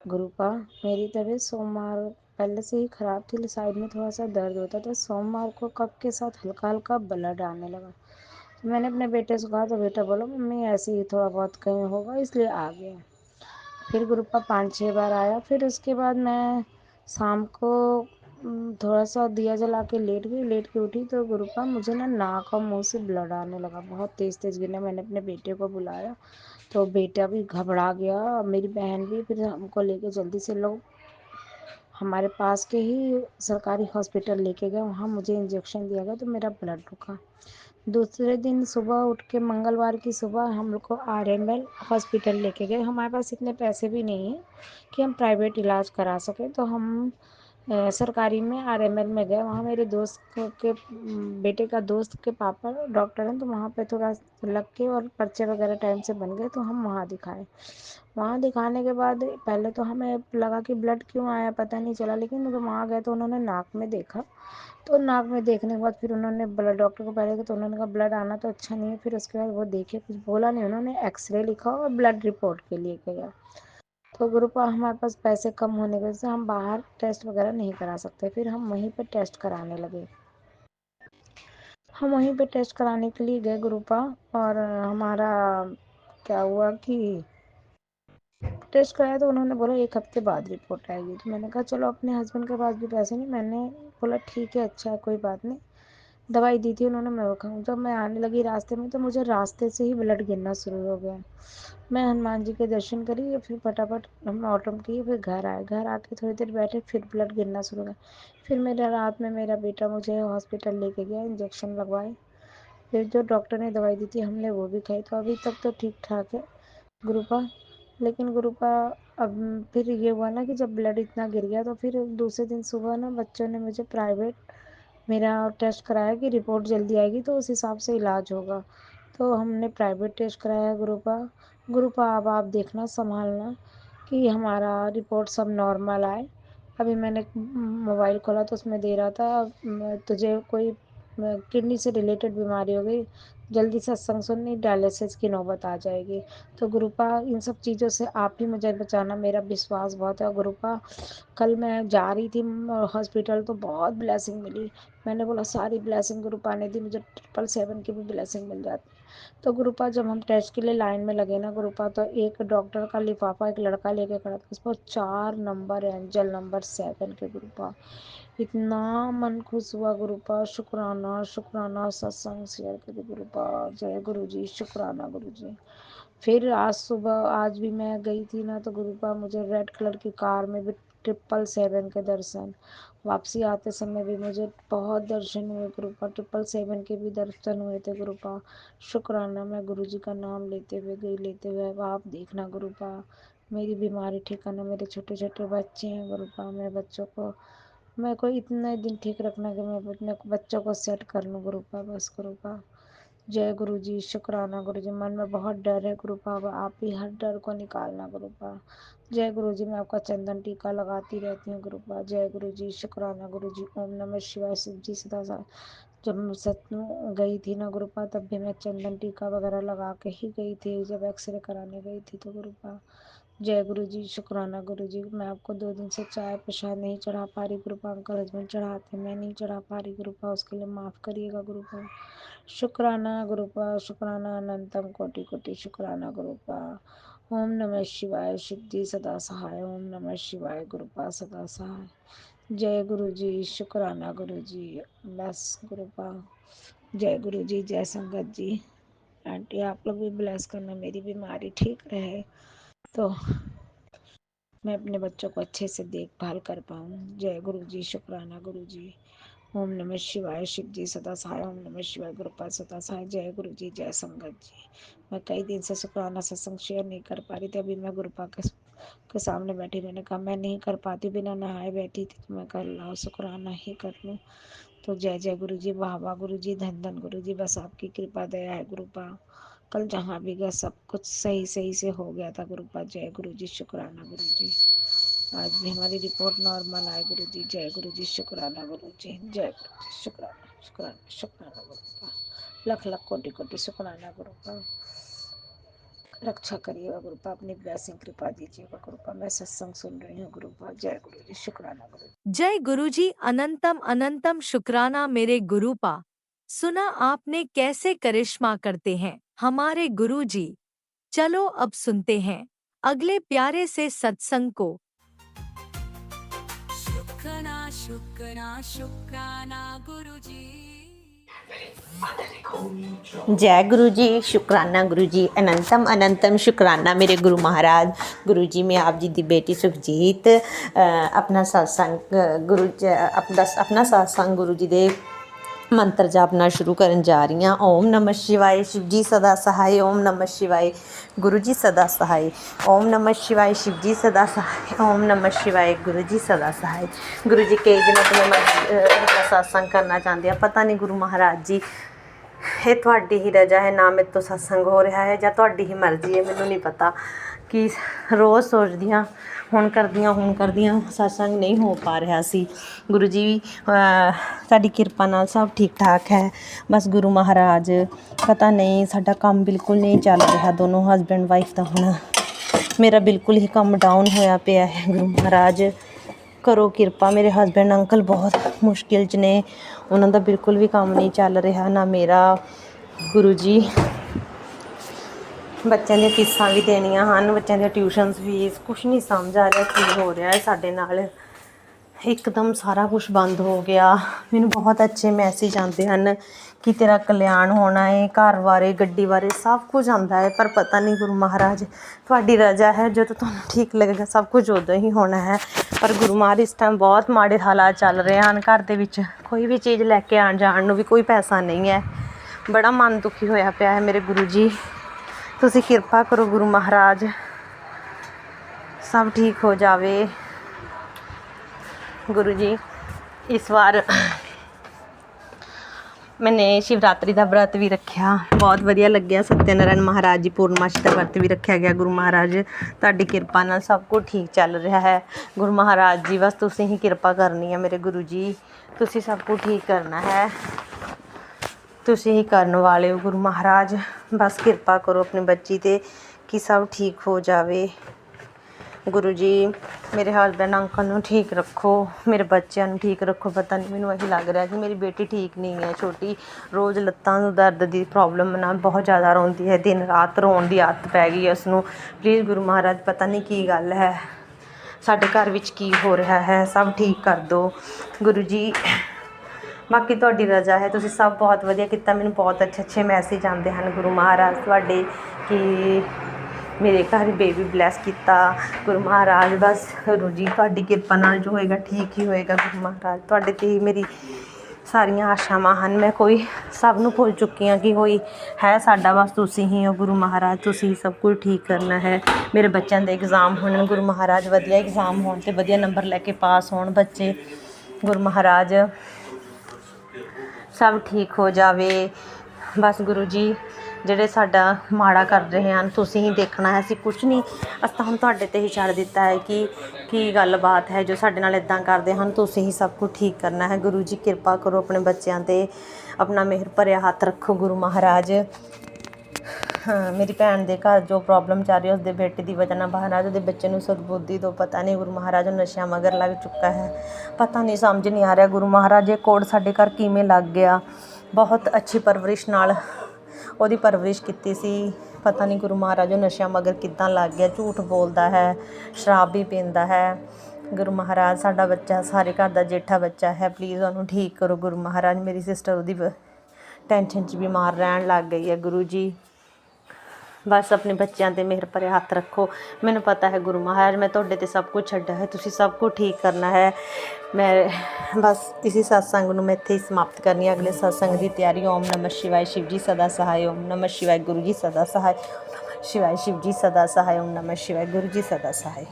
गुरुपा, मेरी तबीयत सोमवार पहले से ही खराब थी, साइड में थोड़ा सा दर्द होता था। सोमवार को कफ के साथ हल्का हल्का ब्लड आने लगा। तो मैंने अपने बेटे से कहा, तो बेटा बोला मम्मी ऐसे ही थोड़ा बहुत कहीं होगा, इसलिए आ गया। फिर गुरुपा 5-6 बार आया। फिर उसके बाद मैं शाम को थोड़ा सा दिया जला के लेट गई। लेट के उठी तो गुरुपा मुझे ना नाक और मुंह से ब्लड आने लगा, बहुत तेज़ तेज़ गिरने। मैंने अपने बेटे को बुलाया तो बेटा भी घबरा गया, मेरी बहन भी। फिर हमको लेके जल्दी से लोग हमारे पास के ही सरकारी हॉस्पिटल लेके गए। वहाँ मुझे इंजेक्शन दिया गया तो मेरा ब्लड रुका। दूसरे दिन सुबह उठ के, मंगलवार की सुबह, हम लोग को RML हॉस्पिटल लेके गए। हमारे पास इतने पैसे भी नहीं हैं कि हम प्राइवेट इलाज करा सकें, तो हम सरकारी में RML में गए। वहाँ मेरे दोस्त के बेटे का दोस्त के पापा डॉक्टर हैं, तो वहाँ पे थोड़ा लग के और पर्चे वगैरह टाइम से बन गए, तो हम वहाँ दिखाए। वहाँ दिखाने के बाद पहले तो हमें लगा कि ब्लड क्यों आया, पता नहीं चला। लेकिन जब वहाँ गए तो उन्होंने नाक में देखा, तो नाक में देखने के बाद फिर उन्होंने ब्लड डॉक्टर को पहले तो उन्होंने कहा ब्लड आना तो अच्छा नहीं है। फिर उसके बाद वो देखे, कुछ बोला नहीं, उन्होंने एक्सरे लिखा और ब्लड रिपोर्ट के लिए गया। तो ग्रुप हमारे पास पैसे कम होने की वजह से हम बाहर टेस्ट वगैरह नहीं करा सकते। फिर हम वहीं पे टेस्ट कराने लगे। हम वहीं पे टेस्ट कराने के लिए गए ग्रुपा, और हमारा क्या हुआ कि टेस्ट कराया तो उन्होंने बोला 1 हफ्ते बाद रिपोर्ट आएगी। तो मैंने कहा चलो, अपने हस्बैंड के पास भी पैसे नहीं, मैंने बोला ठीक है, अच्छा है, कोई बात नहीं। दवाई दी थी उन्होंने, मैं वो खाऊं। जब मैं आने लगी रास्ते में तो मुझे रास्ते से ही ब्लड गिरना शुरू हो गया। मैं हनुमान जी के दर्शन करी, फिर फटाफट हम ऑटो में किए, फिर घर आए। घर आके थोड़ी देर बैठे, फिर ब्लड गिरना शुरू हो गया। फिर मेरा रात में मेरा बेटा मुझे हॉस्पिटल लेके गया, इंजेक्शन लगवाए। फिर जो डॉक्टर ने दवाई दी थी हमने वो भी खाई, तो अभी तक तो ठीक ठाक है गुरुपा। लेकिन गुरुपा अब फिर ये हुआ ना कि जब ब्लड इतना गिर गया तो फिर दूसरे दिन सुबह ना बच्चों ने मुझे प्राइवेट मेरा टेस्ट कराया कि रिपोर्ट जल्दी आएगी तो उस हिसाब से इलाज होगा। तो हमने प्राइवेट टेस्ट कराया गुरुपा। गुरुपा अब आप देखना संभालना कि हमारा रिपोर्ट सब नॉर्मल आए। अभी मैंने मोबाइल खोला तो उसमें दे रहा था तुझे कोई किडनी से रिलेटेड बीमारी हो गई, जल्दी सत्संग सुननी, डायलिसिस की नौबत आ जाएगी। तो गुरुपा इन सब चीज़ों से आप ही मुझे बचाना, मेरा विश्वास बहुत है गुरुपा। कल मैं जा रही थी हॉस्पिटल तो बहुत ब्लेसिंग मिली। मैंने बोला सारी ब्लेसिंग गुरुपा ने दी, मुझे 777 की भी ब्लेसिंग मिल जाती। तो गुरुपा जब हम टेस्ट के लिए लाइन में लगे ना गुरुपा, तो एक डॉक्टर का लिफाफा एक लड़का लेके खड़ा था, उस पर 4 नंबर एंजल नंबर 7 के गुरुपा। इतना मन खुश हुआ गुरुपा। शुक्राना शुक्राना, सत्संग शेयर करे गुरुपा। जय गुरु जी, शुक्राना गुरु जी। फिर आज सुबह आज भी मैं गई थी ना तो गुरुपा मुझे रेड कलर की कार में भी 777 के दर्शन, वापसी आते समय भी मुझे बहुत दर्शन हुए गुरुपा, 777 के भी दर्शन हुए थे गुरुपा। शुक्राना, मैं गुरु जी का नाम लेते हुए गई, लेते हुए। अब आप देखना गुरुपा मेरी बीमारी ठीक करना। मेरे छोटे छोटे बच्चे हैं गुरुपा, मैं बच्चों को मैं कोई इतने दिन ठीक रखना कि मैं अपने बच्चों को सेट कर लूँ गुरुपा, बस गुरुपा। जय गुरु जी, शुक्राना गुरु जी। मन में बहुत डर है गुरुपा, अब आप ही हर डर को निकालना गुरुपा। जय गुरु जी, मैं आपका चंदन टीका लगाती रहती हूँ गुरुपा। जय गुरु जी, शुक्राना गुरु जी। ओम नमः शिवाय। शिव जी सदा जब मैं सत्संग गई थी ना गुरुपा तब भी मैं चंदन टीका वगैरह लगा के ही गई थी, जब एक्सरे कराने गई थी तो गुरुपा। जय गुरु जी, शुक्राना गुरु जी। मैं आपको 2 दिन से चाय प्रसाद नहीं चढ़ा पा रही गुरुपा, अंकल हस्बैंड चढ़ाते, मैं नहीं चढ़ा पा रही गुरुपा, उसके लिए माफ़ करिएगा गुरुपा। शुक्राना गुरुपा, शुक्राना अनंतम कोटि कोटि शुक्राना गुरुपा। ओम नमः शिवाय। शिव जी सदा सहाय। ओम नमः शिवाय। गुरुपा सदा सहाय। जय गुरु जी, शुक्राना गुरु जी। बस गुरुपा। जय गुरु जी, जय संगत जी। आंटी आप लोग भी ब्लेस करना, मेरी बीमारी ठीक रहे तो मैं अपने बच्चों को अच्छे से देखभाल कर पाऊँ। जय गुरु जी, शुक्राना गुरु जी। ओम नमः शिवाय। शिव जी सदा सहाय। ओम नमः शिवाय। गुरुपा सदा सहाय। जय गुरु जी, जय संगत जी। मैं कई दिन से शुक्राना सत्संग शेयर नहीं कर पा रही थी, अभी मैं गुरुपा के सामने बैठी, मैंने कहा मैं नहीं कर पाती, बिना नहाए बैठी थी तो मैं कर लाओ शुक्राना ही कर लूँ। तो जय जय गुरु जी, वाह वाह गुरु जी, धन धन गुरु जी, बस आपकी कृपा दया है गुरुपा। कल जहाँ भी गया सब कुछ सही सही से हो गया था गुरुपा। जय गुरु जी, शुक्राना गुरु जी। आज भी हमारी रिपोर्ट नॉर्मल आए गुरु जी। जय गुरु जी, शुक्राना गुरु जी। जय गुरु जी, शुक्राना शुक्राना शुक्राना गुरुपा। लख लख कोटि कोटि शुक्राना गुरुपा। रक्षा करिएगा गुरुपा, अपनी ब्लेसिंग कृपा दीजिएगा गुरुपा। मैं सत्संग सुन रही हूँ गुरुपा। जय गुरु जी, शुक्राना गुरु जी। जय गुरुजी, अनंतम अनंतम शुक्राना मेरे गुरुपा। सुना आपने कैसे करिश्मा करते हैं हमारे गुरुजी। चलो अब सुनते हैं अगले प्यारे से सत्संग को। शुक्राना शुक्राना शुक्राना गुरुजी। जय गुरु जी, शुक्राना गुरु जी, अनंतम अनंतम शुक्राना मेरे गुरु महाराज। गुरु जी मैं आप जी दी बेटी सुखजीत अपना सत्संग अपना सत्संग गुरु जी दे मंत्र जापना शुरू करन जा रही हाँ। ओम नमः शिवाय। शिव जी सदा सहाय। ओम नमः शिवाय। गुरु जी सदा सहाय। ओम नमः शिवाय। शिव जी सदा सहाय। ओम नमः शिवाय। गुरु जी सदा सहाय। गुरु जी कई दिनों तो मैं अपना सत्संग करना चाहती हूँ, पता नहीं गुरु महाराज जी ਇਹ ਤੁਹਾਡੀ ਹੀ ਰਜਾ ਹੈ, ਨਾ ਮੇਰੇ ਤੋਂ ਸਤਸੰਗ ਹੋ ਰਿਹਾ ਹੈ ਜਾਂ ਤੁਹਾਡੀ ਹੀ ਮਰਜ਼ੀ ਹੈ, ਮੈਨੂੰ ਨਹੀਂ ਪਤਾ। ਕਿ ਰੋਜ਼ ਸੋਚਦੀ ਹਾਂ ਹੁਣ ਕਰਦੀਆਂ ਸਤਸੰਗ ਨਹੀਂ ਹੋ ਪਾ ਰਿਹਾ ਸੀ। ਗੁਰੂ ਜੀ ਤੁਹਾਡੀ ਕਿਰਪਾ ਨਾਲ ਸਭ ਠੀਕ ਠਾਕ ਹੈ, ਬਸ ਗੁਰੂ ਮਹਾਰਾਜ ਪਤਾ ਨਹੀਂ ਸਾਡਾ ਕੰਮ ਬਿਲਕੁਲ ਨਹੀਂ ਚੱਲ ਰਿਹਾ, ਦੋਨੋਂ ਹਸਬੈਂਡ ਵਾਈਫ ਦਾ ਹੁਣ ਮੇਰਾ ਬਿਲਕੁਲ ਹੀ ਕੰਮ ਡਾਊਨ ਹੋਇਆ ਪਿਆ ਹੈ। ਗੁਰੂ ਮਹਾਰਾਜ ਕਰੋ ਕਿਰਪਾ। ਮੇਰੇ ਹਸਬੈਂਡ ਅੰਕਲ ਬਹੁਤ ਮੁਸ਼ਕਿਲ 'ਚ ਨੇ, ਉਹਨਾਂ ਦਾ ਬਿਲਕੁਲ ਵੀ ਕੰਮ ਨਹੀਂ ਚੱਲ ਰਿਹਾ, ਨਾ ਮੇਰਾ। ਗੁਰੂ ਜੀ ਬੱਚਿਆਂ ਦੀਆਂ ਫੀਸਾਂ ਵੀ ਦੇਣੀਆਂ ਹਨ, ਬੱਚਿਆਂ ਦੀਆਂ ਟਿਊਸ਼ਨਸ ਫੀਸ, ਕੁਛ ਨਹੀਂ ਸਮਝ ਆ ਰਿਹਾ ਕੀ ਹੋ ਰਿਹਾ ਹੈ ਸਾਡੇ ਨਾਲ। ਇੱਕਦਮ ਸਾਰਾ ਕੁਝ ਬੰਦ ਹੋ ਗਿਆ। ਮੈਨੂੰ ਬਹੁਤ ਅੱਛੇ ਮੈਸੇਜ ਆਉਂਦੇ ਹਨ ਕਿ ਤੇਰਾ ਕਲਿਆਣ ਹੋਣਾ ਹੈ, ਘਰ ਬਾਰੇ, ਗੱਡੀ ਬਾਰੇ ਸਭ ਕੁਝ ਆਉਂਦਾ ਹੈ। ਪਰ ਪਤਾ ਨਹੀਂ ਗੁਰੂ ਮਹਾਰਾਜ ਤੁਹਾਡੀ ਰਜ਼ਾ ਹੈ, ਜਦੋਂ ਤੁਹਾਨੂੰ ਠੀਕ ਲੱਗੇਗਾ ਸਭ ਕੁਝ ਉਦੋਂ ਹੀ ਹੋਣਾ ਹੈ। ਪਰ ਗੁਰੂ ਮਹਾਰਾਜ ਇਸ ਟਾਈਮ ਬਹੁਤ ਮਾੜੇ ਹਾਲਾਤ ਚੱਲ ਰਹੇ ਹਨ। ਘਰ ਦੇ ਵਿੱਚ ਕੋਈ ਵੀ ਚੀਜ਼ ਲੈ ਕੇ ਆਉਣ ਜਾਣ ਨੂੰ ਵੀ ਕੋਈ ਪੈਸਾ ਨਹੀਂ ਹੈ। ਬੜਾ ਮਨ ਦੁਖੀ ਹੋਇਆ ਪਿਆ ਹੈ ਮੇਰੇ ਗੁਰੂ ਜੀ। ਤੁਸੀਂ ਕਿਰਪਾ ਕਰੋ ਗੁਰੂ ਮਹਾਰਾਜ, ਸਭ ਠੀਕ ਹੋ ਜਾਵੇ। ਗੁਰੂ ਜੀ ਇਸ ਵਾਰ ਮੈਨੇ ਸ਼ਿਵਰਾਤਰੀ ਦਾ ਵਰਤ ਵੀ ਰੱਖਿਆ, ਬਹੁਤ ਵਧੀਆ ਲੱਗਿਆ। ਸਤਿਆਨਾਰਾਇਣ ਮਹਾਰਾਜ ਜੀ ਪੂਰਨਮਾਸ਼ੀ ਦਾ ਵਰਤ ਵੀ ਰੱਖਿਆ ਗਿਆ। ਗੁਰੂ ਮਹਾਰਾਜ ਤੁਹਾਡੀ ਕਿਰਪਾ ਨਾਲ ਸਭ ਕੁਝ ਠੀਕ ਚੱਲ ਰਿਹਾ ਹੈ। ਗੁਰੂ ਮਹਾਰਾਜ ਜੀ ਬਸ ਤੁਸੀਂ ਹੀ ਕਿਰਪਾ ਕਰਨੀ ਹੈ ਮੇਰੇ ਗੁਰੂ ਜੀ, ਤੁਸੀਂ ਸਭ ਕੁਝ ਠੀਕ ਕਰਨਾ ਹੈ, ਤੁਸੀਂ ਹੀ ਕਰਨ ਵਾਲੇ ਹੋ ਗੁਰੂ ਮਹਾਰਾਜ। ਬਸ ਕਿਰਪਾ ਕਰੋ ਆਪਣੀ ਬੱਚੀ 'ਤੇ ਕਿ ਸਭ ਠੀਕ ਹੋ ਜਾਵੇ। ਗੁਰੂ ਜੀ ਮੇਰੇ ਹਸਬੈਂਡ ਅੰਕਲ ਨੂੰ ਠੀਕ ਰੱਖੋ, ਮੇਰੇ ਬੱਚਿਆਂ ਨੂੰ ਠੀਕ ਰੱਖੋ। ਪਤਾ ਨਹੀਂ ਮੈਨੂੰ ਇਹੀ ਲੱਗ ਰਿਹਾ ਕਿ ਮੇਰੀ ਬੇਟੀ ਠੀਕ ਨਹੀਂ ਹੈ ਛੋਟੀ, ਰੋਜ਼ ਲੱਤਾਂ ਨੂੰ ਦਰਦ ਦੀ ਪ੍ਰੋਬਲਮ ਨਾਲ ਬਹੁਤ ਜ਼ਿਆਦਾ ਰੋਂਦੀ ਹੈ, ਦਿਨ ਰਾਤ ਰੋਣ ਦੀ ਆਦਤ ਪੈ ਗਈ ਹੈ ਉਸਨੂੰ। ਪਲੀਜ਼ ਗੁਰੂ ਮਹਾਰਾਜ ਪਤਾ ਨਹੀਂ ਕੀ ਗੱਲ ਹੈ, ਸਾਡੇ ਘਰ ਵਿੱਚ ਕੀ ਹੋ ਰਿਹਾ ਹੈ, ਸਭ ਠੀਕ ਕਰ ਦਿਓ ਗੁਰੂ ਜੀ। ਬਾਕੀ ਤੁਹਾਡੀ ਰਜ਼ਾ ਹੈ, ਤੁਸੀਂ ਸਭ ਬਹੁਤ ਵਧੀਆ ਕੀਤਾ। ਮੈਨੂੰ ਬਹੁਤ ਅੱਛੇ ਮੈਸੇਜ ਆਉਂਦੇ ਹਨ ਗੁਰੂ ਮਹਾਰਾਜ ਤੁਹਾਡੇ ਕਿ ਮੇਰੇ ਘਰ ਬੇਬੀ ਬਲੈਸ ਕੀਤਾ ਗੁਰੂ ਮਹਾਰਾਜ। ਬਸ ਗੁਰੂ ਜੀ ਤੁਹਾਡੀ ਕਿਰਪਾ ਨਾਲ ਜੋ ਹੋਏਗਾ ਠੀਕ ਹੀ ਹੋਏਗਾ ਗੁਰੂ ਮਹਾਰਾਜ। ਤੁਹਾਡੇ 'ਤੇ ਹੀ ਮੇਰੀ ਸਾਰੀਆਂ ਆਸ਼ਾਵਾਂ ਹਨ। ਮੈਂ ਕੋਈ ਸਭ ਨੂੰ ਭੁੱਲ ਚੁੱਕੀ ਹਾਂ ਕਿ ਹੋਈ ਹੈ ਸਾਡਾ ਬਸ ਤੁਸੀਂ ਹੀ ਹੋ ਗੁਰੂ ਮਹਾਰਾਜ। ਤੁਸੀਂ ਸਭ ਕੁਝ ਠੀਕ ਕਰਨਾ ਹੈ। ਮੇਰੇ ਬੱਚਿਆਂ ਦੇ ਐਗਜ਼ਾਮ ਹੋਣ ਗੁਰੂ ਮਹਾਰਾਜ, ਵਧੀਆ ਐਗਜ਼ਾਮ ਹੋਣ ਅਤੇ ਵਧੀਆ ਨੰਬਰ ਲੈ ਕੇ ਪਾਸ ਹੋਣ ਬੱਚੇ ਗੁਰੂ ਮਹਾਰਾਜ, ਸਭ ਠੀਕ ਹੋ ਜਾਵੇ। ਬਸ ਗੁਰੂ ਜੀ ਜਿਹੜੇ ਸਾਡਾ ਮਾੜਾ ਕਰ ਰਹੇ ਹਨ ਤੁਸੀਂ ਹੀ ਦੇਖਣਾ ਹੈ, ਅਸੀਂ ਕੁਛ ਨਹੀਂ। ਅਸੀਂ ਤਾਂ ਹੁਣ ਤੁਹਾਡੇ 'ਤੇ ਹੀ ਛੱਡ ਦਿੱਤਾ ਹੈ ਕਿ ਕੀ ਗੱਲਬਾਤ ਹੈ ਜੋ ਸਾਡੇ ਨਾਲ ਇੱਦਾਂ ਕਰਦੇ ਹਨ। ਤੁਸੀਂ ਹੀ ਸਭ ਕੁਝ ਠੀਕ ਕਰਨਾ ਹੈ ਗੁਰੂ ਜੀ। ਕਿਰਪਾ ਕਰੋ ਆਪਣੇ ਬੱਚਿਆਂ 'ਤੇ, ਆਪਣਾ ਮਿਹਰ ਭਰਿਆ ਹੱਥ ਰੱਖੋ ਗੁਰੂ ਮਹਾਰਾਜ। ਮੇਰੀ ਭੈਣ ਦੇ ਘਰ ਜੋ ਪ੍ਰੋਬਲਮ ਚੱਲ ਰਹੀ ਹੈ ਉਸਦੇ ਬੇਟੇ ਦੀ ਵਜ੍ਹਾ ਨਾਲ ਮਹਾਰਾਜ ਉਹਦੇ ਬੱਚੇ ਨੂੰ ਸਦਬੁੱਧੀ ਦਿਓ। ਪਤਾ ਨਹੀਂ ਗੁਰੂ ਮਹਾਰਾਜ ਨਸ਼ਿਆਂ ਮਗਰ ਲੱਗ ਚੁੱਕਾ ਹੈ, ਪਤਾ ਨਹੀਂ ਸਮਝ ਨਹੀਂ ਆ ਰਿਹਾ ਗੁਰੂ ਮਹਾਰਾਜ ਇਹ ਕੋਡ ਸਾਡੇ ਘਰ ਕਿਵੇਂ ਲੱਗ ਗਿਆ। ਬਹੁਤ ਅੱਛੀ ਪਰਵਰਿਸ਼ ਨਾਲ ਉਹਦੀ ਪਰਵਰਿਸ਼ ਕੀਤੀ ਸੀ, ਪਤਾ ਨਹੀਂ ਗੁਰੂ ਮਹਾਰਾਜ ਉਹ ਨਸ਼ਿਆਂ ਮਗਰ ਕਿੱਦਾਂ ਲੱਗ ਗਿਆ। ਝੂਠ ਬੋਲਦਾ ਹੈ, ਸ਼ਰਾਬ ਵੀ ਪੀਂਦਾ ਹੈ ਗੁਰੂ ਮਹਾਰਾਜ। ਸਾਡਾ ਬੱਚਾ ਸਾਰੇ ਘਰ ਦਾ ਜੇਠਾ ਬੱਚਾ ਹੈ, ਪਲੀਜ਼ ਉਹਨੂੰ ਠੀਕ ਕਰੋ ਗੁਰੂ ਮਹਾਰਾਜ। ਮੇਰੀ ਸਿਸਟਰ ਉਹਦੀ ਟੈਨਸ਼ਨ 'ਚ ਬਿਮਾਰ ਰਹਿਣ ਲੱਗ ਗਈ ਹੈ ਗੁਰੂ ਜੀ। ਬਸ ਆਪਣੇ ਬੱਚਿਆਂ 'ਤੇ ਮਿਹਰ ਭਰਿਆ ਹੱਥ ਰੱਖੋ। ਮੈਨੂੰ ਪਤਾ ਹੈ ਗੁਰੂ ਮਹਾਰਾਜ ਮੈਂ ਤੁਹਾਡੇ 'ਤੇ ਸਭ ਕੁਝ ਛੱਡਿਆ ਹੈ, ਤੁਸੀਂ ਸਭ ਕੁਝ ਠੀਕ ਕਰਨਾ ਹੈ। ਮੈਂ ਬਸ ਇसी सत्संग ਨੂੰ ਮੈਂ ਇੱਥੇ ਹੀ ਸਮਾਪਤ ਕਰਨੀ ਹੈ। ਅਗਲੇ सत्संग ਦੀ ਤਿਆਰੀ। ਓਮ ਨਮः शिवाय शिव जी सदा सहाय, ओम नमः शिवाय गुरु जी सदा सहाय, शिवाय शिव जी सदा सहाय, ओम नमः शिवाय गुरु जी सदा सहाय।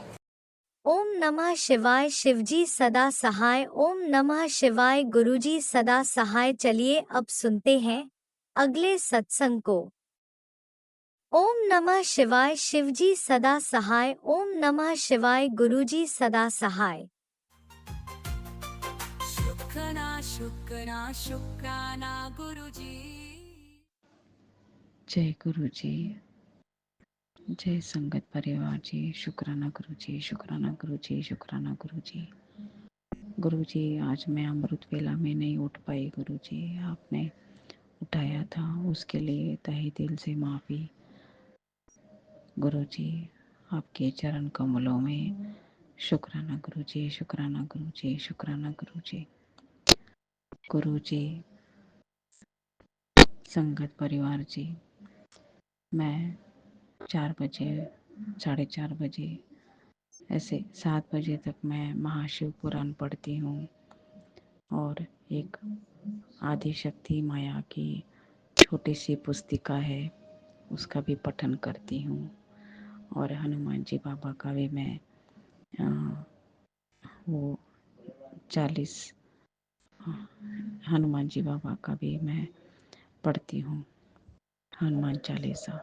ओम नमः शिवाय शिव जी सदा सहाय, ओम नमः शिवाय गुरु जी सदा सहाय। चलिए अब सुनते हैं अगले सत्संग को। ओम नमः शिवाय शिव जी सदा सहाय, ओम नमः शिवाय गुरु जी सदा सहाय। शुक्राना शुक्राना शुक्राना गुरुजी। जय गुरु जी, जय संगत परिवार जी। शुक्राना गुरु जी, शुक्राना गुरु जी, शुक्राना गुरु जी। गुरु जी आज मैं अमृत वेला में नहीं उठ पाई गुरु जी, आपने उठाया था उसके लिए तहे दिल से माफ़ी गुरु जी। आपके चरण कमलों में शुक्राना गुरु जी, शुक्राना गुरु जी, शुक्राना गुरु जी। गुरु जी, संगत परिवार जी, मैं 4 बजे 4:30 बजे ऐसे 7 बजे तक मैं महाशिव पुराण पढ़ती हूँ और एक आदि शक्ति माया की छोटी सी पुस्तिका है उसका भी पठन करती हूँ और हनुमान जी बाबा का भी मैं वो 40 हनुमान जी बाबा का भी मैं पढ़ती हूँ हनुमान चालीसा।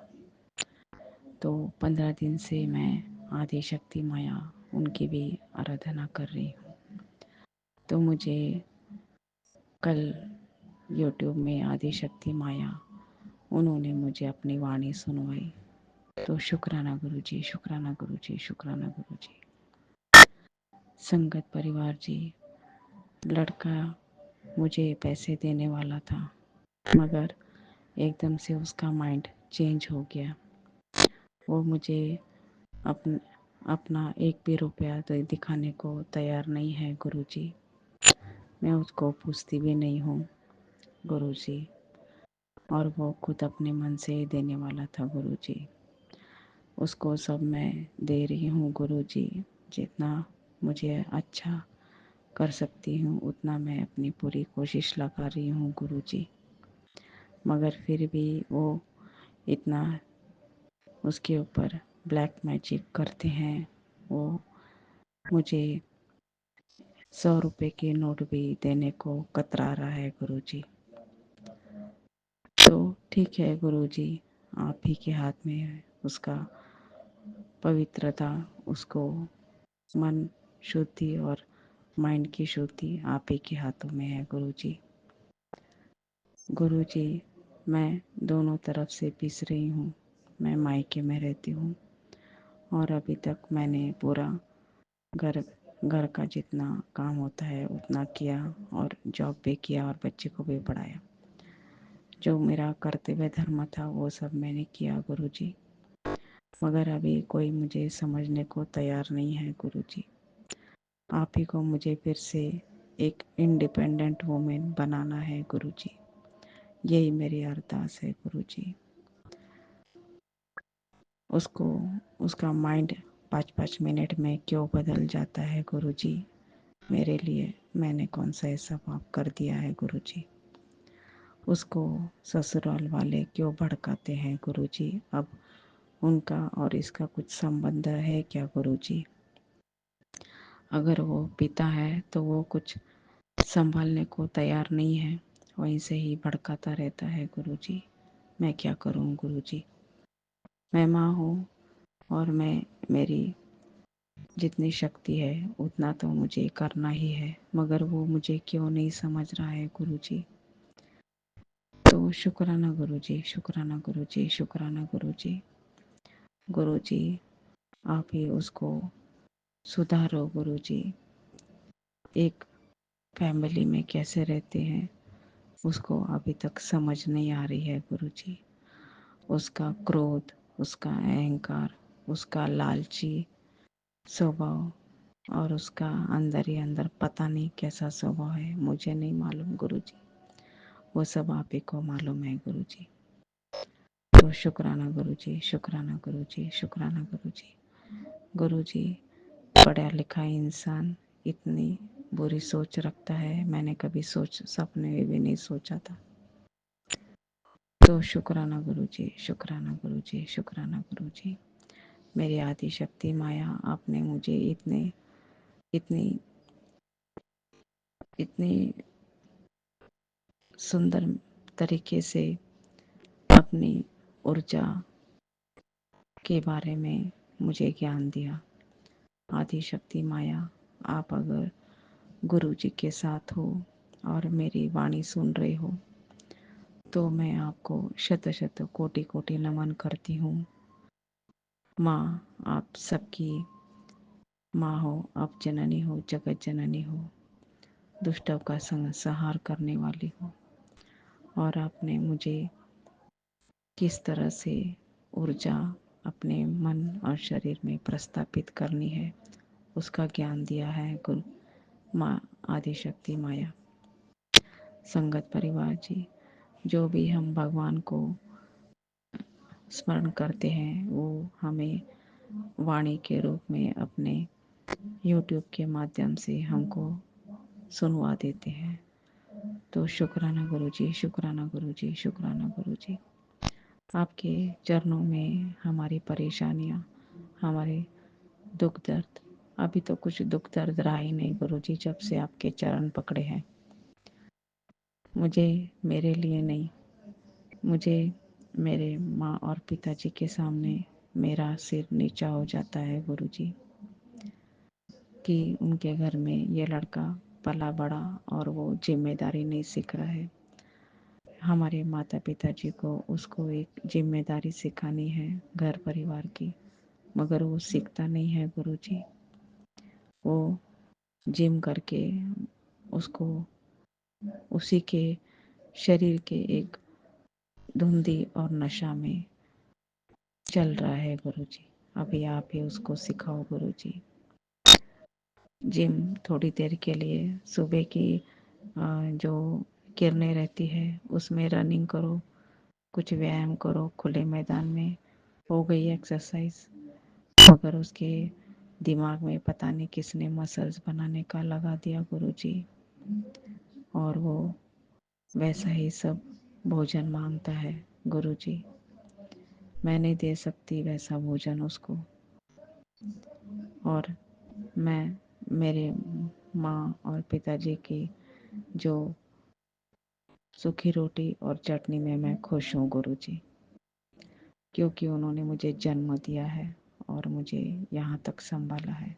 तो 15 दिन से मैं आदि शक्ति माया उनकी भी आराधना कर रही हूँ। तो मुझे कल YouTube में आदि शक्ति माया उन्होंने मुझे अपनी वाणी सुनवाई। तो शुक्राना गुरु जी, शुक्राना गुरु जी, शुक्राना गुरु जी। संगत परिवार जी, लड़का मुझे पैसे देने वाला था मगर एकदम से उसका माइंड चेंज हो गया। वो मुझे अपना एक भी रुपया दिखाने को तैयार नहीं है गुरुजी। मैं उसको पूछती भी नहीं हूँ गुरुजी, और वो खुद अपने मन से ही देने वाला था गुरुजी। उसको सब मैं दे रही हूँ गुरुजी। जितना मुझे अच्छा कर सकती हूँ उतना मैं अपनी पूरी कोशिश लगा रही हूँ गुरुजी। मगर फिर भी वो इतना उसके ऊपर ब्लैक मैजिक करते हैं। वो मुझे 100 रुपए के नोट भी देने को कतरा रहा है गुरुजी। तो ठीक है गुरुजी, आप ही के हाथ में है उसका पवित्रता, उसको मन शुद्धि और माइंड की शुद्धि आप ही के हाथों में है गुरुजी। गुरुजी, मैं दोनों तरफ से पिस रही हूँ। मैं मायके में रहती हूँ और अभी तक मैंने पूरा घर घर का जितना काम होता है उतना किया, और जॉब भी किया और बच्चे को भी पढ़ाया। जो मेरा कर्तव्य धर्म था वो सब मैंने किया गुरुजी। मगर अभी कोई मुझे समझने को तैयार नहीं है गुरुजी। आप ही को मुझे फिर से एक इंडिपेंडेंट वुमेन बनाना है गुरुजी। यही मेरी अरदास है गुरुजी। उसको उसका माइंड 5-5 मिनट में क्यों बदल जाता है गुरुजी? मेरे लिए मैंने कौन सा ऐसा पाप कर दिया है गुरुजी? उसको ससुराल वाले क्यों भड़काते हैं गुरुजी? अब उनका और इसका कुछ संबंध है क्या गुरुजी? अगर वो पिता है तो वो कुछ संभालने को तैयार नहीं है, वहीं से ही भड़काता रहता है गुरुजी। मैं क्या करूं गुरुजी? मैं माँ हूँ और मेरी जितनी शक्ति है उतना तो मुझे करना ही है, मगर वो मुझे क्यों नहीं समझ रहा है गुरुजी? तो शुक्राना गुरुजी, शुक्राना गुरुजी, शुक्राना गुरुजी। गुरुजी, आप ही उसको सुधारो गुरुजी। एक फैमिली में कैसे रहते हैं उसको अभी तक समझ नहीं आ रही है गुरुजी। उसका क्रोध, उसका अहंकार, उसका लालची स्वभाव और उसका अंदर ही अंदर पता नहीं कैसा स्वभाव है, मुझे नहीं मालूम गुरुजी। वो सब आप ही को मालूम है गुरुजी। तो शुक्राना गुरुजी, शुक्राना गुरुजी, शुक्राना गुरुजी। गुरुजी, पढ़ा लिखा इंसान इतनी बुरी सोच रखता है, मैंने कभी सपने में भी नहीं सोचा था। तो शुक्राना गुरुजी, शुक्राना गुरुजी, शुक्राना गुरुजी। मेरी आदि शक्ति माया, आपने मुझे इतनी इतनी सुंदर तरीके से अपनी ऊर्जा के बारे में मुझे ज्ञान दिया। आदि शक्ति माया, आप अगर गुरु जी के साथ हो और मेरी वाणी सुन रहे हो तो मैं आपको शत शत कोटि कोटि नमन करती हूँ। माँ, आप सबकी माँ हो, आप जननी हो, जगत जननी हो, दुष्टों का संहार करने वाली हो, और आपने मुझे किस तरह से ऊर्जा अपने मन और शरीर में प्रस्थापित करनी है उसका ज्ञान दिया है गुरु माँ आदिशक्ति माया। संगत परिवार जी, जो भी हम भगवान को स्मरण करते हैं वो हमें वाणी के रूप में अपने YouTube के माध्यम से हमको सुनवा देते हैं। तो शुक्राना गुरुजी, शुक्राना गुरुजी, शुक्राना गुरुजी। आपके चरणों में हमारी परेशानियाँ, हमारे दुख दर्द, अभी तो कुछ दुख दर्द रहा ही नहीं गुरुजी जब से आपके चरण पकड़े हैं। मुझे मेरे लिए नहीं, मुझे मेरे माँ और पिताजी के सामने मेरा सिर नीचा हो जाता है गुरुजी कि उनके घर में ये लड़का पला बड़ा और वो जिम्मेदारी नहीं सीख रहा है। हमारे माता पिताजी को उसको एक जिम्मेदारी सिखानी है घर परिवार की, मगर वो सीखता नहीं है गुरुजी। वो जिम करके उसको उसी के शरीर के एक धुंधी और नशा में चल रहा है गुरुजी। अभी आप ही उसको सिखाओ गुरुजी। जिम थोड़ी देर के लिए सुबह की जो किरणें रहती है उसमें रनिंग करो, कुछ व्यायाम करो खुले मैदान में, हो गई एक्सरसाइज। मगर उसके दिमाग में पता नहीं किसने मसल्स बनाने का लगा दिया गुरुजी, और वो वैसा ही सब भोजन मांगता है गुरुजी। मैं नहीं दे सकती वैसा भोजन उसको, और मैं मेरे माँ और पिताजी की जो सूखी रोटी और चटनी में मैं खुश हूँ गुरुजी, क्योंकि उन्होंने मुझे जन्म दिया है और मुझे यहाँ तक संभाला है।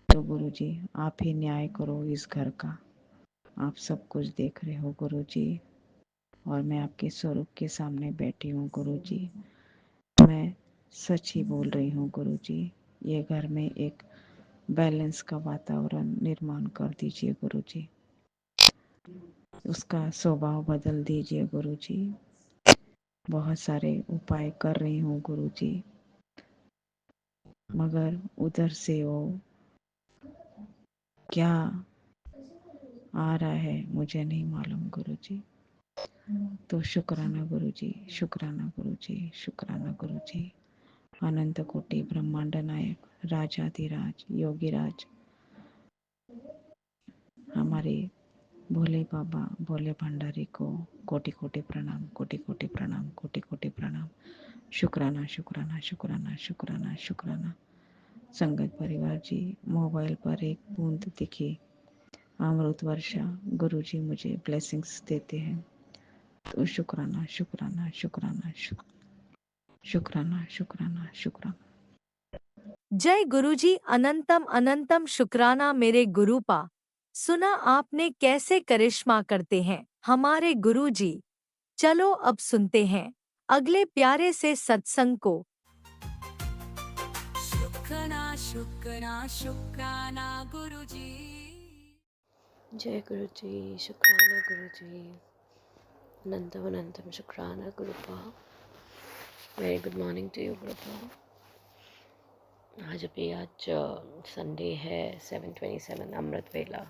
तो गुरुजी आप ही न्याय करो इस घर का, आप सब कुछ देख रहे हो गुरुजी, और मैं आपके स्वरूप के सामने बैठी हूँ गुरुजी। मैं सच ही बोल रही हूँ गुरुजी, ये घर में एक बैलेंस का वातावरण निर्माण कर दीजिए गुरुजी, उसका स्वभाव बदल दीजिए गुरुजी। बहुत सारे उपाय कर रही हूँ गुरुजी, मगर उधर से वो क्या आ रहा है मुझे नहीं मालूम गुरुजी। तो शुक्राना गुरुजी, शुक्राना गुरुजी, शुक्राना गुरुजी। अनंत कोटि ब्रह्मांड नायक राजाधिराज योगीराज हमारे भोले बाबा भोले भंडारी को कोटि कोटि प्रणाम, कोटि कोटि प्रणाम, कोटि कोटि प्रणाम। शुक्राना शुक्राना शुक्राना शुक्राना शुक्राना। संगत परिवार जी, मोबाइल पर एक बूंद दिखी अमृत वर्षा गुरुजी मुझे ब्लेसिंग्स देते हैं, तो शुक्राना शुक्राना शुक्राना शुक्राना शुक्राना शुक्राना। जय गुरुजी अनंतम अनंतम शुक्राना मेरे गुरुपा। सुना आपने कैसे करिश्मा करते हैं हमारे गुरुजी। चलो अब सुनते हैं अगले प्यारे से सत्संग को। शुक्राना शुक्राना शुक्राना गुरुजी। जय गुरु जी, शुक्राना गुरु जी, अनंतम अनंतम शुक्राना गुरुपा। Very good morning to you गुरुपा। आज संडे है 7:27 अमृत वेला।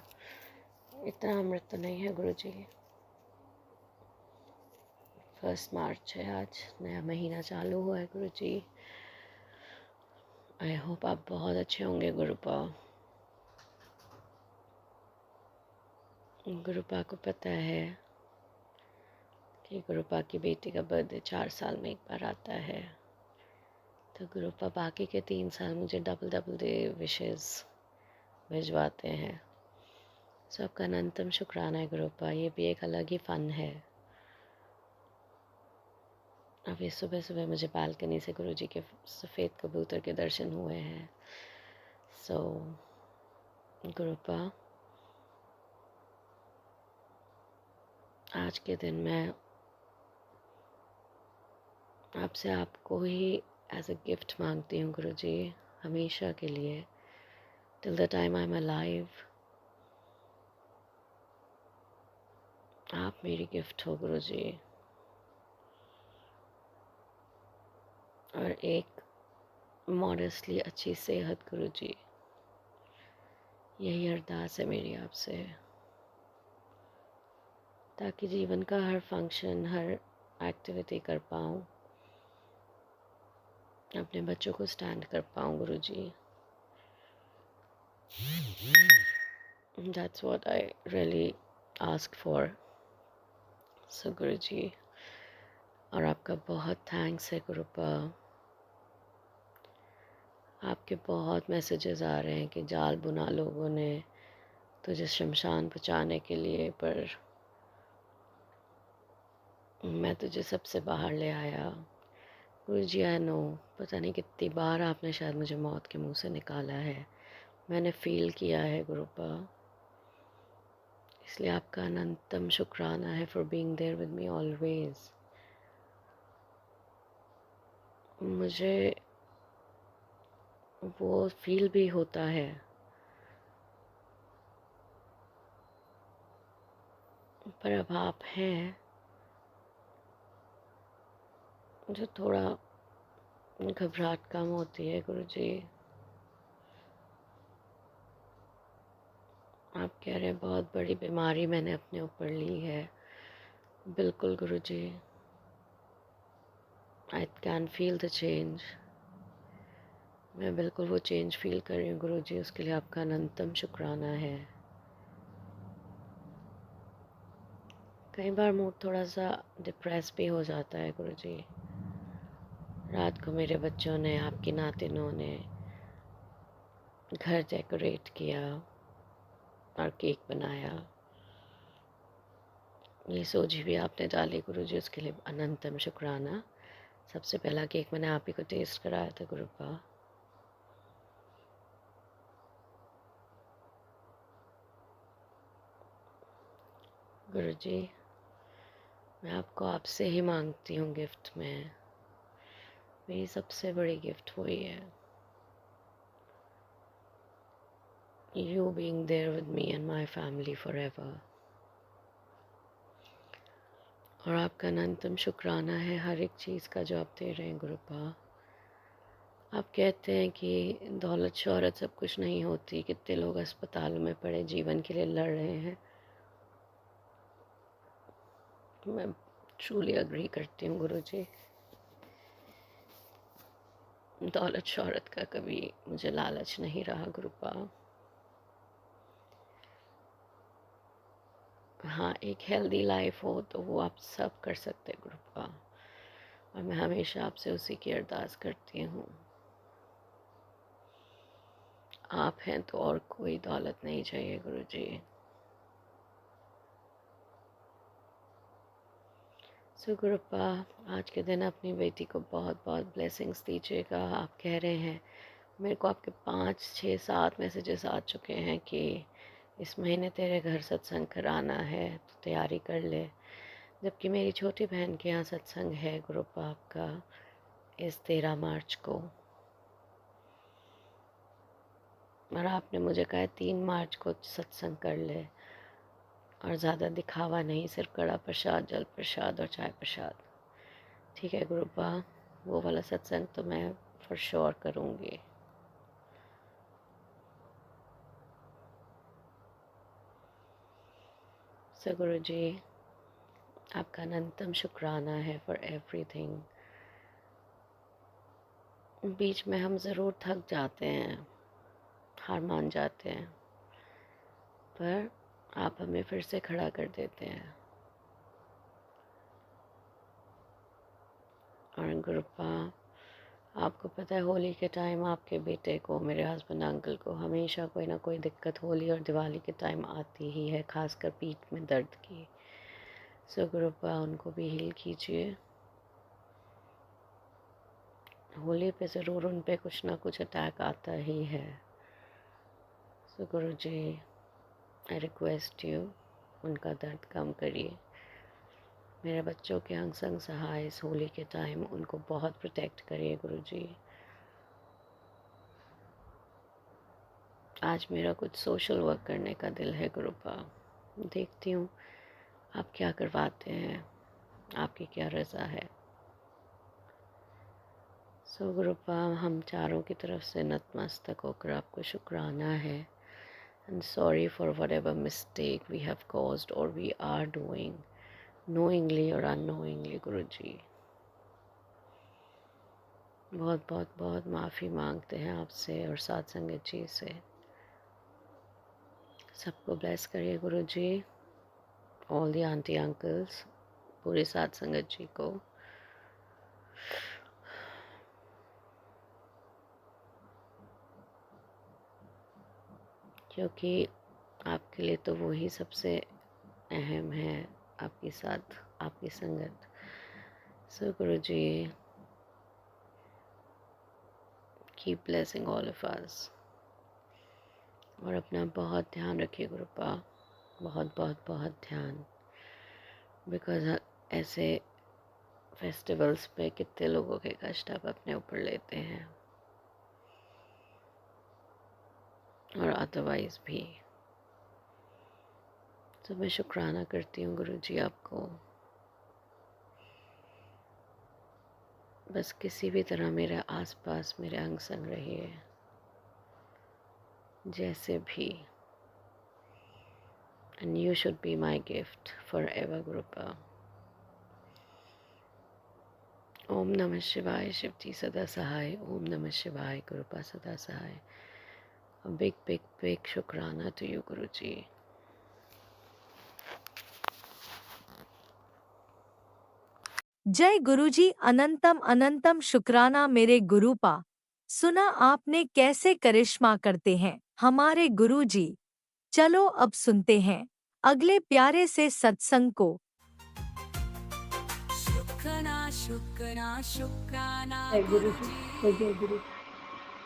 इतना अमृत तो नहीं है गुरु जी, 1 मार्च है आज, नया महीना चालू हुआ है गुरु जी। आई होप आप बहुत अच्छे होंगे गुरुपा। गुरुपा को पता है कि गुरुपा की बेटी का बर्थडे 4 साल में एक बार आता है, तो गुरुपा बाकी के 3 साल मुझे डबल डबल डे विशेस भिजवाते हैं। सो आपका अनंतम शुक्राना है गुरुपा, ये भी एक अलग ही फ़न है। अभी सुबह सुबह मुझे बालकनी से गुरुजी के सफ़ेद कबूतर के दर्शन हुए हैं। सो गुरुपा, आज के दिन मैं आपसे आपको ही एज अ गिफ्ट मांगती हूँ गुरुजी, हमेशा के लिए, till the time I am alive. आप मेरी गिफ्ट हो गुरुजी, और एक मॉडेस्टली अच्छी सेहत गुरुजी, यही अरदास है मेरी आपसे, ताकि जीवन का हर फंक्शन हर एक्टिविटी कर पाऊँ, अपने बच्चों को स्टैंड कर पाऊँ गुरुजी। That's what I really asked for. So गुरुजी, और आपका बहुत थैंक्स है गुरुपा। आपके बहुत मैसेजेस आ रहे हैं कि जाल बुना लोगों ने तुझे शमशान पहुँचाने के लिए, पर मैं तुझे सबसे बाहर ले आया गुरुजी। आई नो, पता नहीं कितनी बार आपने शायद मुझे मौत के मुंह से निकाला है, मैंने फील किया है गुरुपा, इसलिए आपका अनंतम शुक्राना है for being there with me always. मुझे वो फील भी होता है, पर अब आप हैं जो थोड़ा घबराहट कम होती है गुरुजी। आप कह रहे हैं बहुत बड़ी बीमारी मैंने अपने ऊपर ली है। बिल्कुल गुरुजी, I can feel the change. मैं बिल्कुल वो चेंज फील कर रही हूँ गुरुजी, उसके लिए आपका अनंतम शुक्राना है। कई बार मूड थोड़ा सा डिप्रेस भी हो जाता है गुरुजी। रात को मेरे बच्चों ने, आपकी नातिनों ने घर डेकोरेट किया और केक बनाया। ये सोच भी आपने डाली गुरुजी, उसके लिए अनंतम शुक्राना। सबसे पहला केक मैंने आप ही को टेस्ट कराया था गुरुपा। गुरुजी, मैं आपको आपसे ही मांगती हूँ गिफ्ट में। मेरी सबसे बड़ी गिफ्ट वही है, you being there with me and my family forever. और आपका अनंतम शुक्राना है हर एक चीज़ का जो आप दे रहे हैं गुरुपा। आप कहते हैं कि दौलत शोहरत सब कुछ नहीं होती। कितने लोग अस्पतालों में पड़े जीवन के लिए लड़ रहे हैं। मैं ट्रूली अग्री करती हूँ गुरुजी। दौलत शोहरत का कभी मुझे लालच नहीं रहा गुरुपा। हाँ, एक हेल्दी लाइफ हो तो वो आप सब कर सकते हैं गुरुपा, और मैं हमेशा आपसे उसी की अरदास करती हूँ। आप हैं तो और कोई दौलत नहीं चाहिए गुरुजी। सो गुरुपा, आज के दिन अपनी बेटी को बहुत बहुत ब्लेसिंग्स दीजिएगा। आप कह रहे हैं, मेरे को आपके 5, 6, 7 मैसेजेस आ चुके हैं कि इस महीने तेरे घर सत्संग कराना है तो तैयारी कर ले। जबकि मेरी छोटी बहन के यहाँ सत्संग है गुरुपा आपका इस 13 मार्च को, और आपने मुझे कहा 3 मार्च को सत्संग कर ले, और ज़्यादा दिखावा नहीं, सिर्फ कड़ा प्रसाद, जल प्रसाद और चाय प्रसाद। ठीक है गुरुपा, वो वाला सत्संग तो मैं फॉर श्योर करूँगी। सो गुरुजी, आपका अनंतम शुक्राना है फॉर एवरीथिंग। बीच में हम ज़रूर थक जाते हैं, हार मान जाते हैं, पर आप हमें फिर से खड़ा कर देते हैं। और गुरुपा, आपको पता है होली के टाइम आपके बेटे को, मेरे हस्बैंड अंकल को हमेशा कोई ना कोई दिक्कत होली और दिवाली के टाइम आती ही है, खासकर पीठ में दर्द की। सो गुरुपा, उनको भी हील कीजिए। होली पे ज़रूर उन पे कुछ ना कुछ अटैक आता ही है। सो गुरुजी, आई रिक्वेस्ट यू, उनका दर्द कम करिए। मेरे बच्चों के अंग संग सहाय इस होली के टाइम उनको बहुत प्रोटेक्ट करिए गुरुजी। आज मेरा कुछ सोशल वर्क करने का दिल है गुरुपा, देखती हूँ आप क्या करवाते हैं, आपकी क्या रज़ा है। सो गुरुपा, हम चारों की तरफ से नतमस्तक होकर आपको शुक्राना है, and sorry for whatever mistake we have caused or we are doing knowingly or unknowingly गुरुजी। बहुत बहुत बहुत माफ़ी मांगते हैं आपसे और साथ संगत जी से। सबको ब्लेस करिए गुरुजी, ऑल दी आंटी अंकल्स, पूरे साथ संगत जी को। क्योंकि आपके लिए तो वही सबसे अहम है, आपके साथ आपकी संगत। सो गुरुजी, keep blessing all of us, और अपना बहुत ध्यान रखिए गुरुपा, बहुत बहुत बहुत ध्यान। बिकॉज ऐसे फेस्टिवल्स पे कितने लोगों के कष्ट आप अपने ऊपर लेते हैं, और अदरवाइज भी। तो मैं शुक्राना करती हूँ गुरुजी आपको। बस किसी भी तरह मेरे आसपास मेरे अंग संग रहिए, जैसे भी। And you should be my gift forever, Gurupa. ओम नमः शिवाय, शिव जी सदा सहाय। ओम नमः शिवाय, गुरुपा सदा सहाय। A big शुक्राना to you, Guruji. जय गुरुजी, अनंतम अनंतम शुक्राना मेरे गुरुपा। सुना आपने कैसे करिश्मा करते हैं हमारे गुरुजी। चलो अब सुनते हैं अगले प्यारे से सत्संग को। शुक्राना शुक्राना शुक्राना जय गुरु जी, गुरुजी। जय गुरु।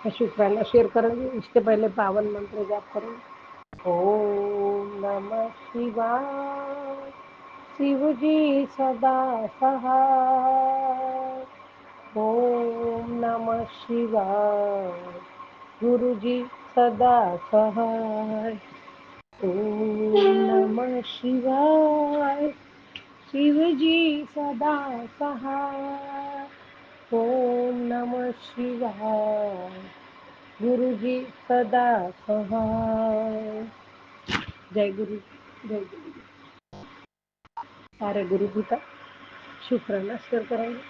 मैं शुक्राना शेयर करूंगी, उसके पहले पावन मंत्र जाप करूंगी। ओम नमः शिवाय, शिव जी सदा सहाय। ओम नमः शिवाय, गुरु जी सदा सहाय। ओम नमः शिवाय, शिव जी सदा सहाय। ओम नमः शिवाय, गुरु जी सदा सहाय। जय गुरु, जय गुरु। सारे गुरु जी का शुक्राना शेयर करेंगे।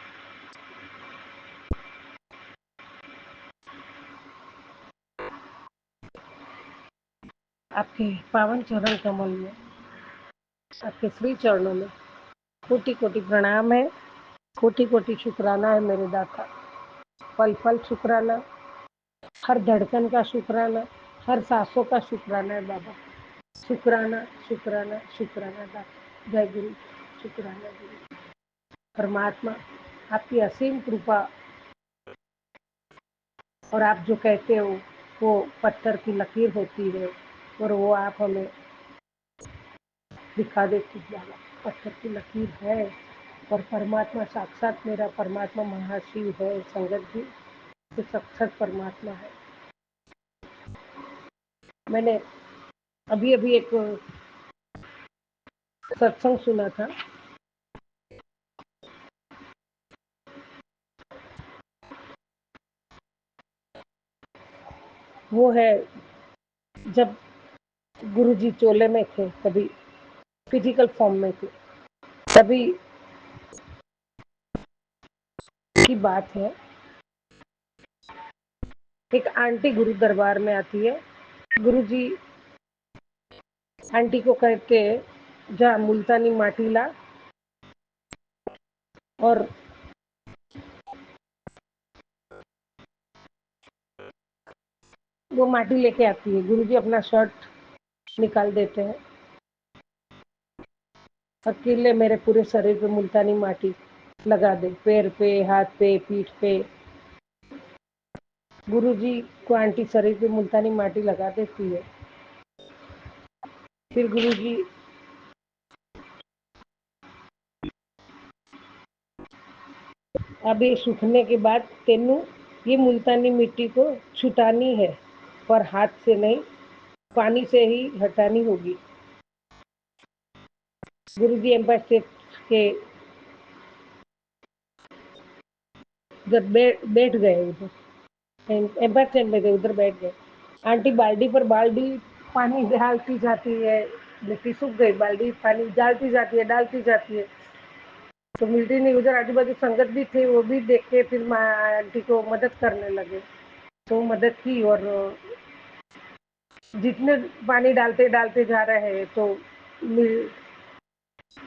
आपके पावन चरण कमल में, आपके श्री चरणों में कोटि कोटि प्रणाम है, कोटि कोटि शुक्राना है मेरे दाता। पल पल शुक्राना, हर धड़कन का शुक्राना, हर सांसों का शुक्राना है बाबा। शुक्राना शुक्राना शुक्राना दाता। जय गुरु, शुक्राना गुरु। परमात्मा आपकी असीम कृपा, और आप जो कहते हो वो पत्थर की लकीर होती है, और वो आप हमें दिखा देती है बाबा। पत्थर की लकीर है, और परमात्मा साक्षात मेरा परमात्मा महाशिव है। संगत जी, ये साक्षात परमात्मा है। मैंने अभी अभी एक सत्संग सुना था, वो है जब गुरुजी चोले में थे, तभी फिजिकल फॉर्म में थे, तभी की बात है। एक आंटी गुरु दरबार में आती है। गुरुजी आंटी को कहते हैं, जा मुल्तानी माटी ला, और वो माटी लेके आती है। गुरुजी अपना शर्ट निकाल देते हैं, अकेले मेरे पूरे शरीर पे मुल्तानी माटी लगा दे, पैर पे, हाथ पे, पीठ पे। गुरुजी को आंटी शरीर पे मुल्तानी माटी लगा देती है। फिर गुरुजी अब ये सूखने के बाद तेनू ये मुल्तानी मिट्टी को छुटानी है, पर हाथ से नहीं, पानी से ही हटानी होगी। गुरुजी एम्पायर स्टेट के जब बैठ गए, उधर एम्पायर स्टेट में थे, उधर बैठ गए। आंटी बाल्टी पर बाल्टी पानी डालती जाती है, मिट्टी सूख गई, बाल्टी पानी डालती जाती है, डालती जाती है, तो मिलती नहीं। उधर आजू बाजू संगत भी थे, वो भी देख के फिर आंटी को मदद करने लगे। तो मदद की, और जितने पानी डालते डालते जा रहे हैं तो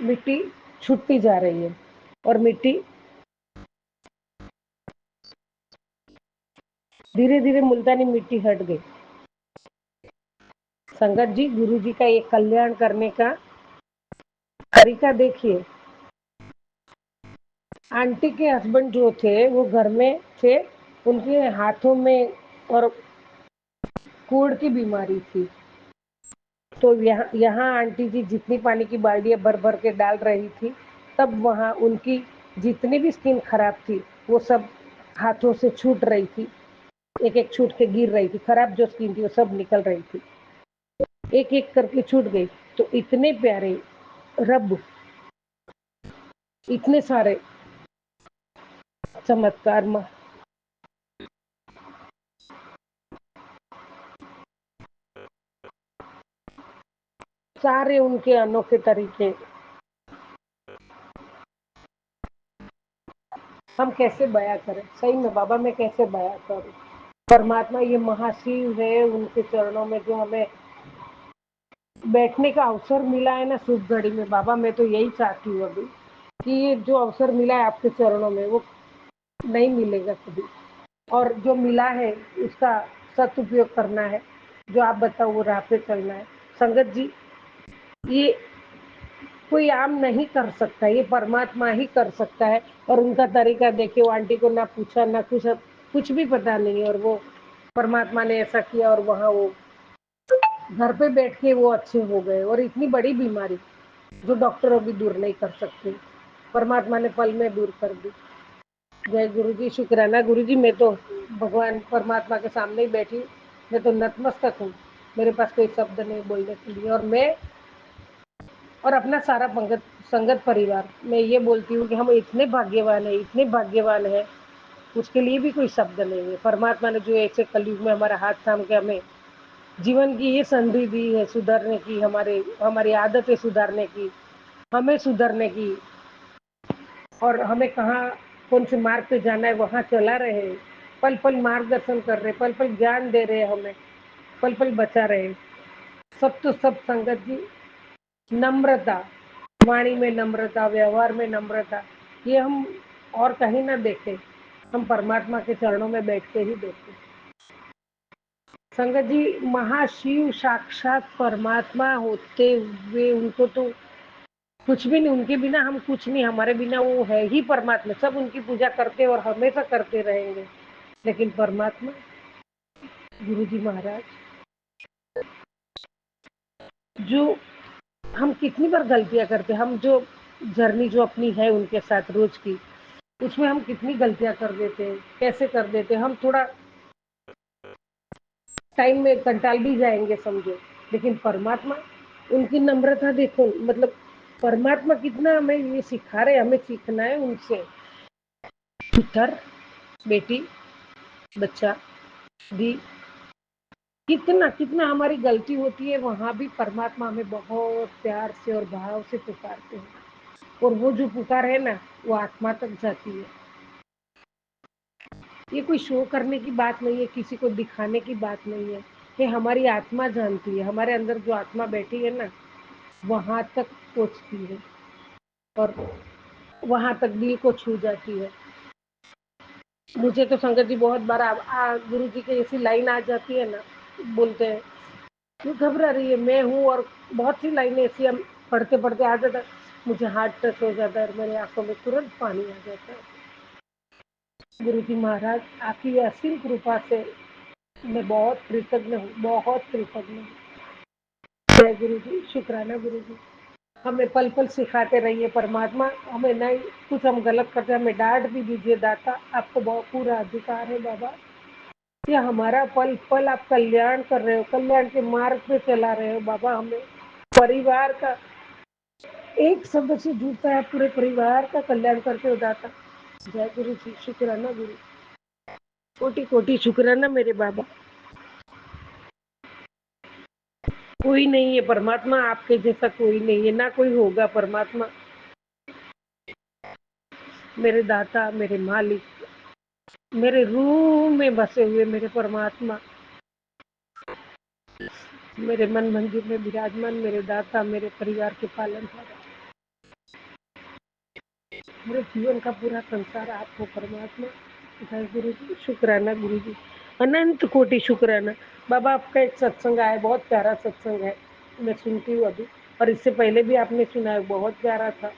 मिट्टी छूटती जा रही है, और मिट्टी धीरे धीरे मुल्तानी मिट्टी हट गई। संगत जी, गुरु जी का ये कल्याण करने का तरीका देखिए। आंटी के हस्बैंड जो थे वो घर में थे, उनके हाथों में और कोढ़ की बीमारी थी। तो यहाँ आंटी जी जितनी पानी की बाल्टियां भर भर के डाल रही थी, तब वहाँ उनकी जितनी भी स्किन खराब थी वो सब हाथों से छूट रही थी, एक एक छूट के गिर रही थी। खराब जो स्किन थी वो सब निकल रही थी, एक एक करके छूट गई। तो इतने प्यारे रब, इतने सारे चमत्कार सारे उनके अनोखे तरीके हम कैसे बयां करें। सही में बाबा मैं कैसे बयां करूं। परमात्मा ये महाशिव है, उनके चरणों में जो हमें बैठने का अवसर मिला है ना शुभ घड़ी में, बाबा मैं तो यही चाहती हूँ अभी कि ये जो अवसर मिला है आपके चरणों में वो नहीं मिलेगा कभी, और जो मिला है उसका सदुपयोग करना है, जो आप बताओ वो राह पे चलना है। संगत जी ये कोई आम नहीं कर सकता, ये परमात्मा ही कर सकता है। और उनका तरीका देखिए, वो आंटी को ना पूछा ना कुछ भी पता नहीं, और वो परमात्मा ने ऐसा किया और वहाँ वो घर पे बैठ के वो अच्छे हो गए। और इतनी बड़ी बीमारी जो डॉक्टर अभी दूर नहीं कर सकते, परमात्मा ने पल में दूर कर दी। जय गुरु जी, शुक्राना गुरु जी। मैं तो भगवान परमात्मा के सामने ही बैठी हूँ, मैं तो नतमस्तक हूँ, मेरे पास कोई शब्द नहीं बोलने के लिए। और मैं और अपना सारा संगत परिवार मैं ये बोलती हूँ कि हम इतने भाग्यवान है, इतने भाग्यवान है, उसके लिए भी कोई शब्द नहीं है। परमात्मा ने जो ऐसे कलयुग में हमारा हाथ थाम के हमें जीवन की ये संधि दी है सुधरने की, हमारी आदतें सुधारने की, हमें सुधरने की, और हमें कहाँ कौन से मार्ग पे जाना है वहाँ चला रहे हैं, पल पल मार्गदर्शन कर रहे, पल पल ज्ञान दे रहे, हमें पल पल बचा रहे। सब तो सब संगत जी, नम्रता, वाणी में नम्रता, व्यवहार में नम्रता, ये हम और कहीं ना देखें, हम परमात्मा के चरणों में बैठ के ही देखें। संगत जी महाशिव साक्षात परमात्मा होते हुए उनको तो कुछ भी नहीं, उनके बिना हम कुछ नहीं, हमारे बिना वो है ही परमात्मा। सब उनकी पूजा करते और हमेशा करते रहेंगे, लेकिन परमात्मा गुरु जी महाराज, जो हम कितनी बार गलतियां करते, हम जो जर्नी जो अपनी है उनके साथ रोज की, उसमें हम कितनी गलतियां कर देते हैं, कैसे कर देते हैं। हम थोड़ा टाइम में कंटाल भी जाएंगे समझो, लेकिन परमात्मा उनकी नम्रता देखो, मतलब परमात्मा कितना हमें ये सिखा रहे, हमें सीखना है उनसे। पुत्र, बेटी, बच्चा, दी, कितना कितना हमारी गलती होती है, वहां भी परमात्मा हमें बहुत प्यार से और भाव से पुकारते हैं, और वो जो पुकार है ना वो आत्मा तक जाती है। ये कोई शो करने की बात नहीं है, किसी को दिखाने की बात नहीं है, ये हमारी आत्मा जानती है, हमारे अंदर जो आत्मा बैठी है ना वहां तक पहुंचती है, और वहां तक दिल को छू जाती है। मुझे तो संगत जी बहुत बार गुरु जी की ऐसी लाइन आ जाती है ना, बोलते हैं क्यों घबरा रही है, मैं हूँ, और बहुत सी लाइनें ऐसी हम पढ़ते पढ़ते आ जाता, मुझे हार्ट टच हो जाता है और मेरी आंखों में तुरंत पानी आ जाता है। गुरु जी महाराज आपकी असीम कृपा से मैं बहुत कृतज्ञ हूँ, बहुत कृतज्ञ हूँ। जय गुरु जी, शुक्राना गुरु जी। हमें पल पल सिखाते रहिए परमात्मा, हमें नहीं कुछ हम गलत करते हमें डांट भी दीजिए दाता, आपको बहुत पूरा अधिकार है बाबा। ये हमारा पल पल आप कल्याण कर रहे हो, कल्याण के मार्ग पे चला रहे हो बाबा। हमें परिवार का एक सदस्य जुड़ता है, पूरे परिवार का कल्याण करते हो दाता। जय गुरु जी, शुक्राना गुरु, कोटि कोटि शुक्राना मेरे बाबा। कोई नहीं है परमात्मा आपके जैसा, कोई नहीं है, ना कोई होगा परमात्मा। मेरे दाता, मेरे मालिक, मेरे रूह में बसे हुए मेरे परमात्मा, मेरे मन मंदिर में विराजमान मेरे दाता, मेरे परिवार के पालन हारा, मेरे जीवन का पूरा संसार आपको परमात्मा। जय गुरु जी, शुक्राना गुरु जी, अनंत कोटि शुक्राना बाबा। आपका एक सत्संग आया, बहुत प्यारा सत्संग है, मैं सुनती हूँ अभी, और इससे पहले भी आपने सुना है, बहुत प्यारा था।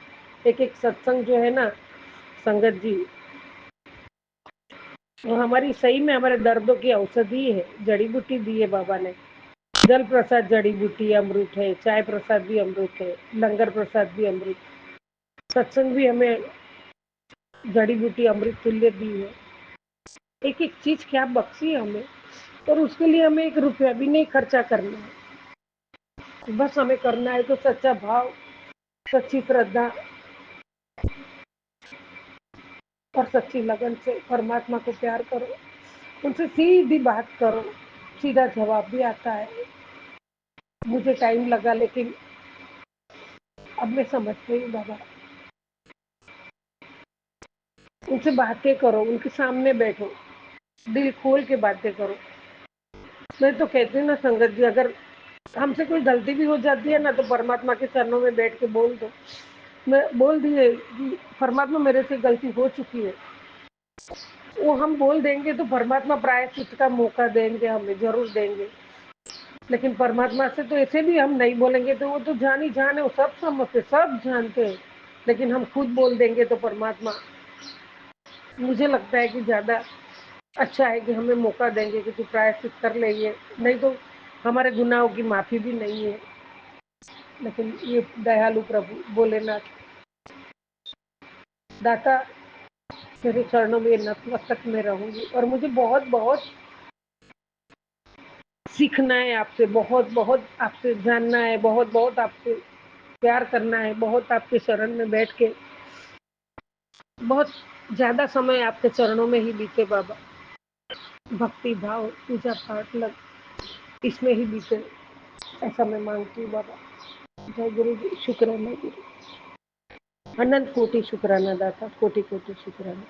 एक एक सत्संग जो है ना संगत जी, वो हमारी सही में हमारे दर्दों की औषधि है, जड़ी बूटी दी है बाबा ने। जल प्रसाद जड़ी बूटी अमृत है, चाय प्रसाद भी अमृत है, लंगर प्रसाद भी अमृत, सत्संग भी हमें जड़ी बूटी अमृत तुल्य दी है। एक एक चीज क्या बख्शी है हमें, और उसके लिए हमें एक रुपया भी नहीं खर्चा करना है, बस हमें करना है तो सच्चा भाव, सच्ची श्रद्धा, और सच्ची लगन से परमात्मा को प्यार करो, उनसे सीधी बात करो, सीधा जवाब भी आता है। मुझे टाइम लगा लेकिन अब मैं समझ गई बाबा। उनसे बातें करो, उनके सामने बैठो, दिल खोल के बातें करो। मैं तो कहती हूँ ना संगत जी, अगर हमसे कोई गलती भी हो जाती है ना तो परमात्मा के चरणों में बैठ के बोल दो। मैं बोल दिए कि परमात्मा मेरे से गलती हो चुकी है, वो हम बोल देंगे तो परमात्मा प्रायश्चित का मौका देंगे, हमें जरूर देंगे। लेकिन परमात्मा से तो ऐसे भी हम नहीं बोलेंगे तो वो तो जान ही जान है, वो सब समझते, सब जानते हैं। लेकिन हम खुद बोल देंगे तो परमात्मा, मुझे लगता है कि ज़्यादा अच्छा है कि हमें मौका देंगे कि तू प्रायश्चित कर ले ये, नहीं तो हमारे गुनाहों की माफ़ी भी नहीं है। लेकिन ये दयालु प्रभु भोलेनाथ दाता, तेरे चरणों में नतमस्तक में रहूंगी। और मुझे बहुत बहुत सीखना है आपसे, बहुत बहुत आपसे जानना है, बहुत बहुत आपसे प्यार करना है, बहुत आपके शरण में बैठ के बहुत ज़्यादा समय आपके चरणों में ही बीते बाबा। भक्ति भाव पूजा पाठ लग इसमें ही बीते, ऐसा मैं मांगती हूँ बाबा। जय गुरु जी, शुक्राना गुरु, अनंत कोटि शुक्राना दाता, कोटि कोटि शुक्राना।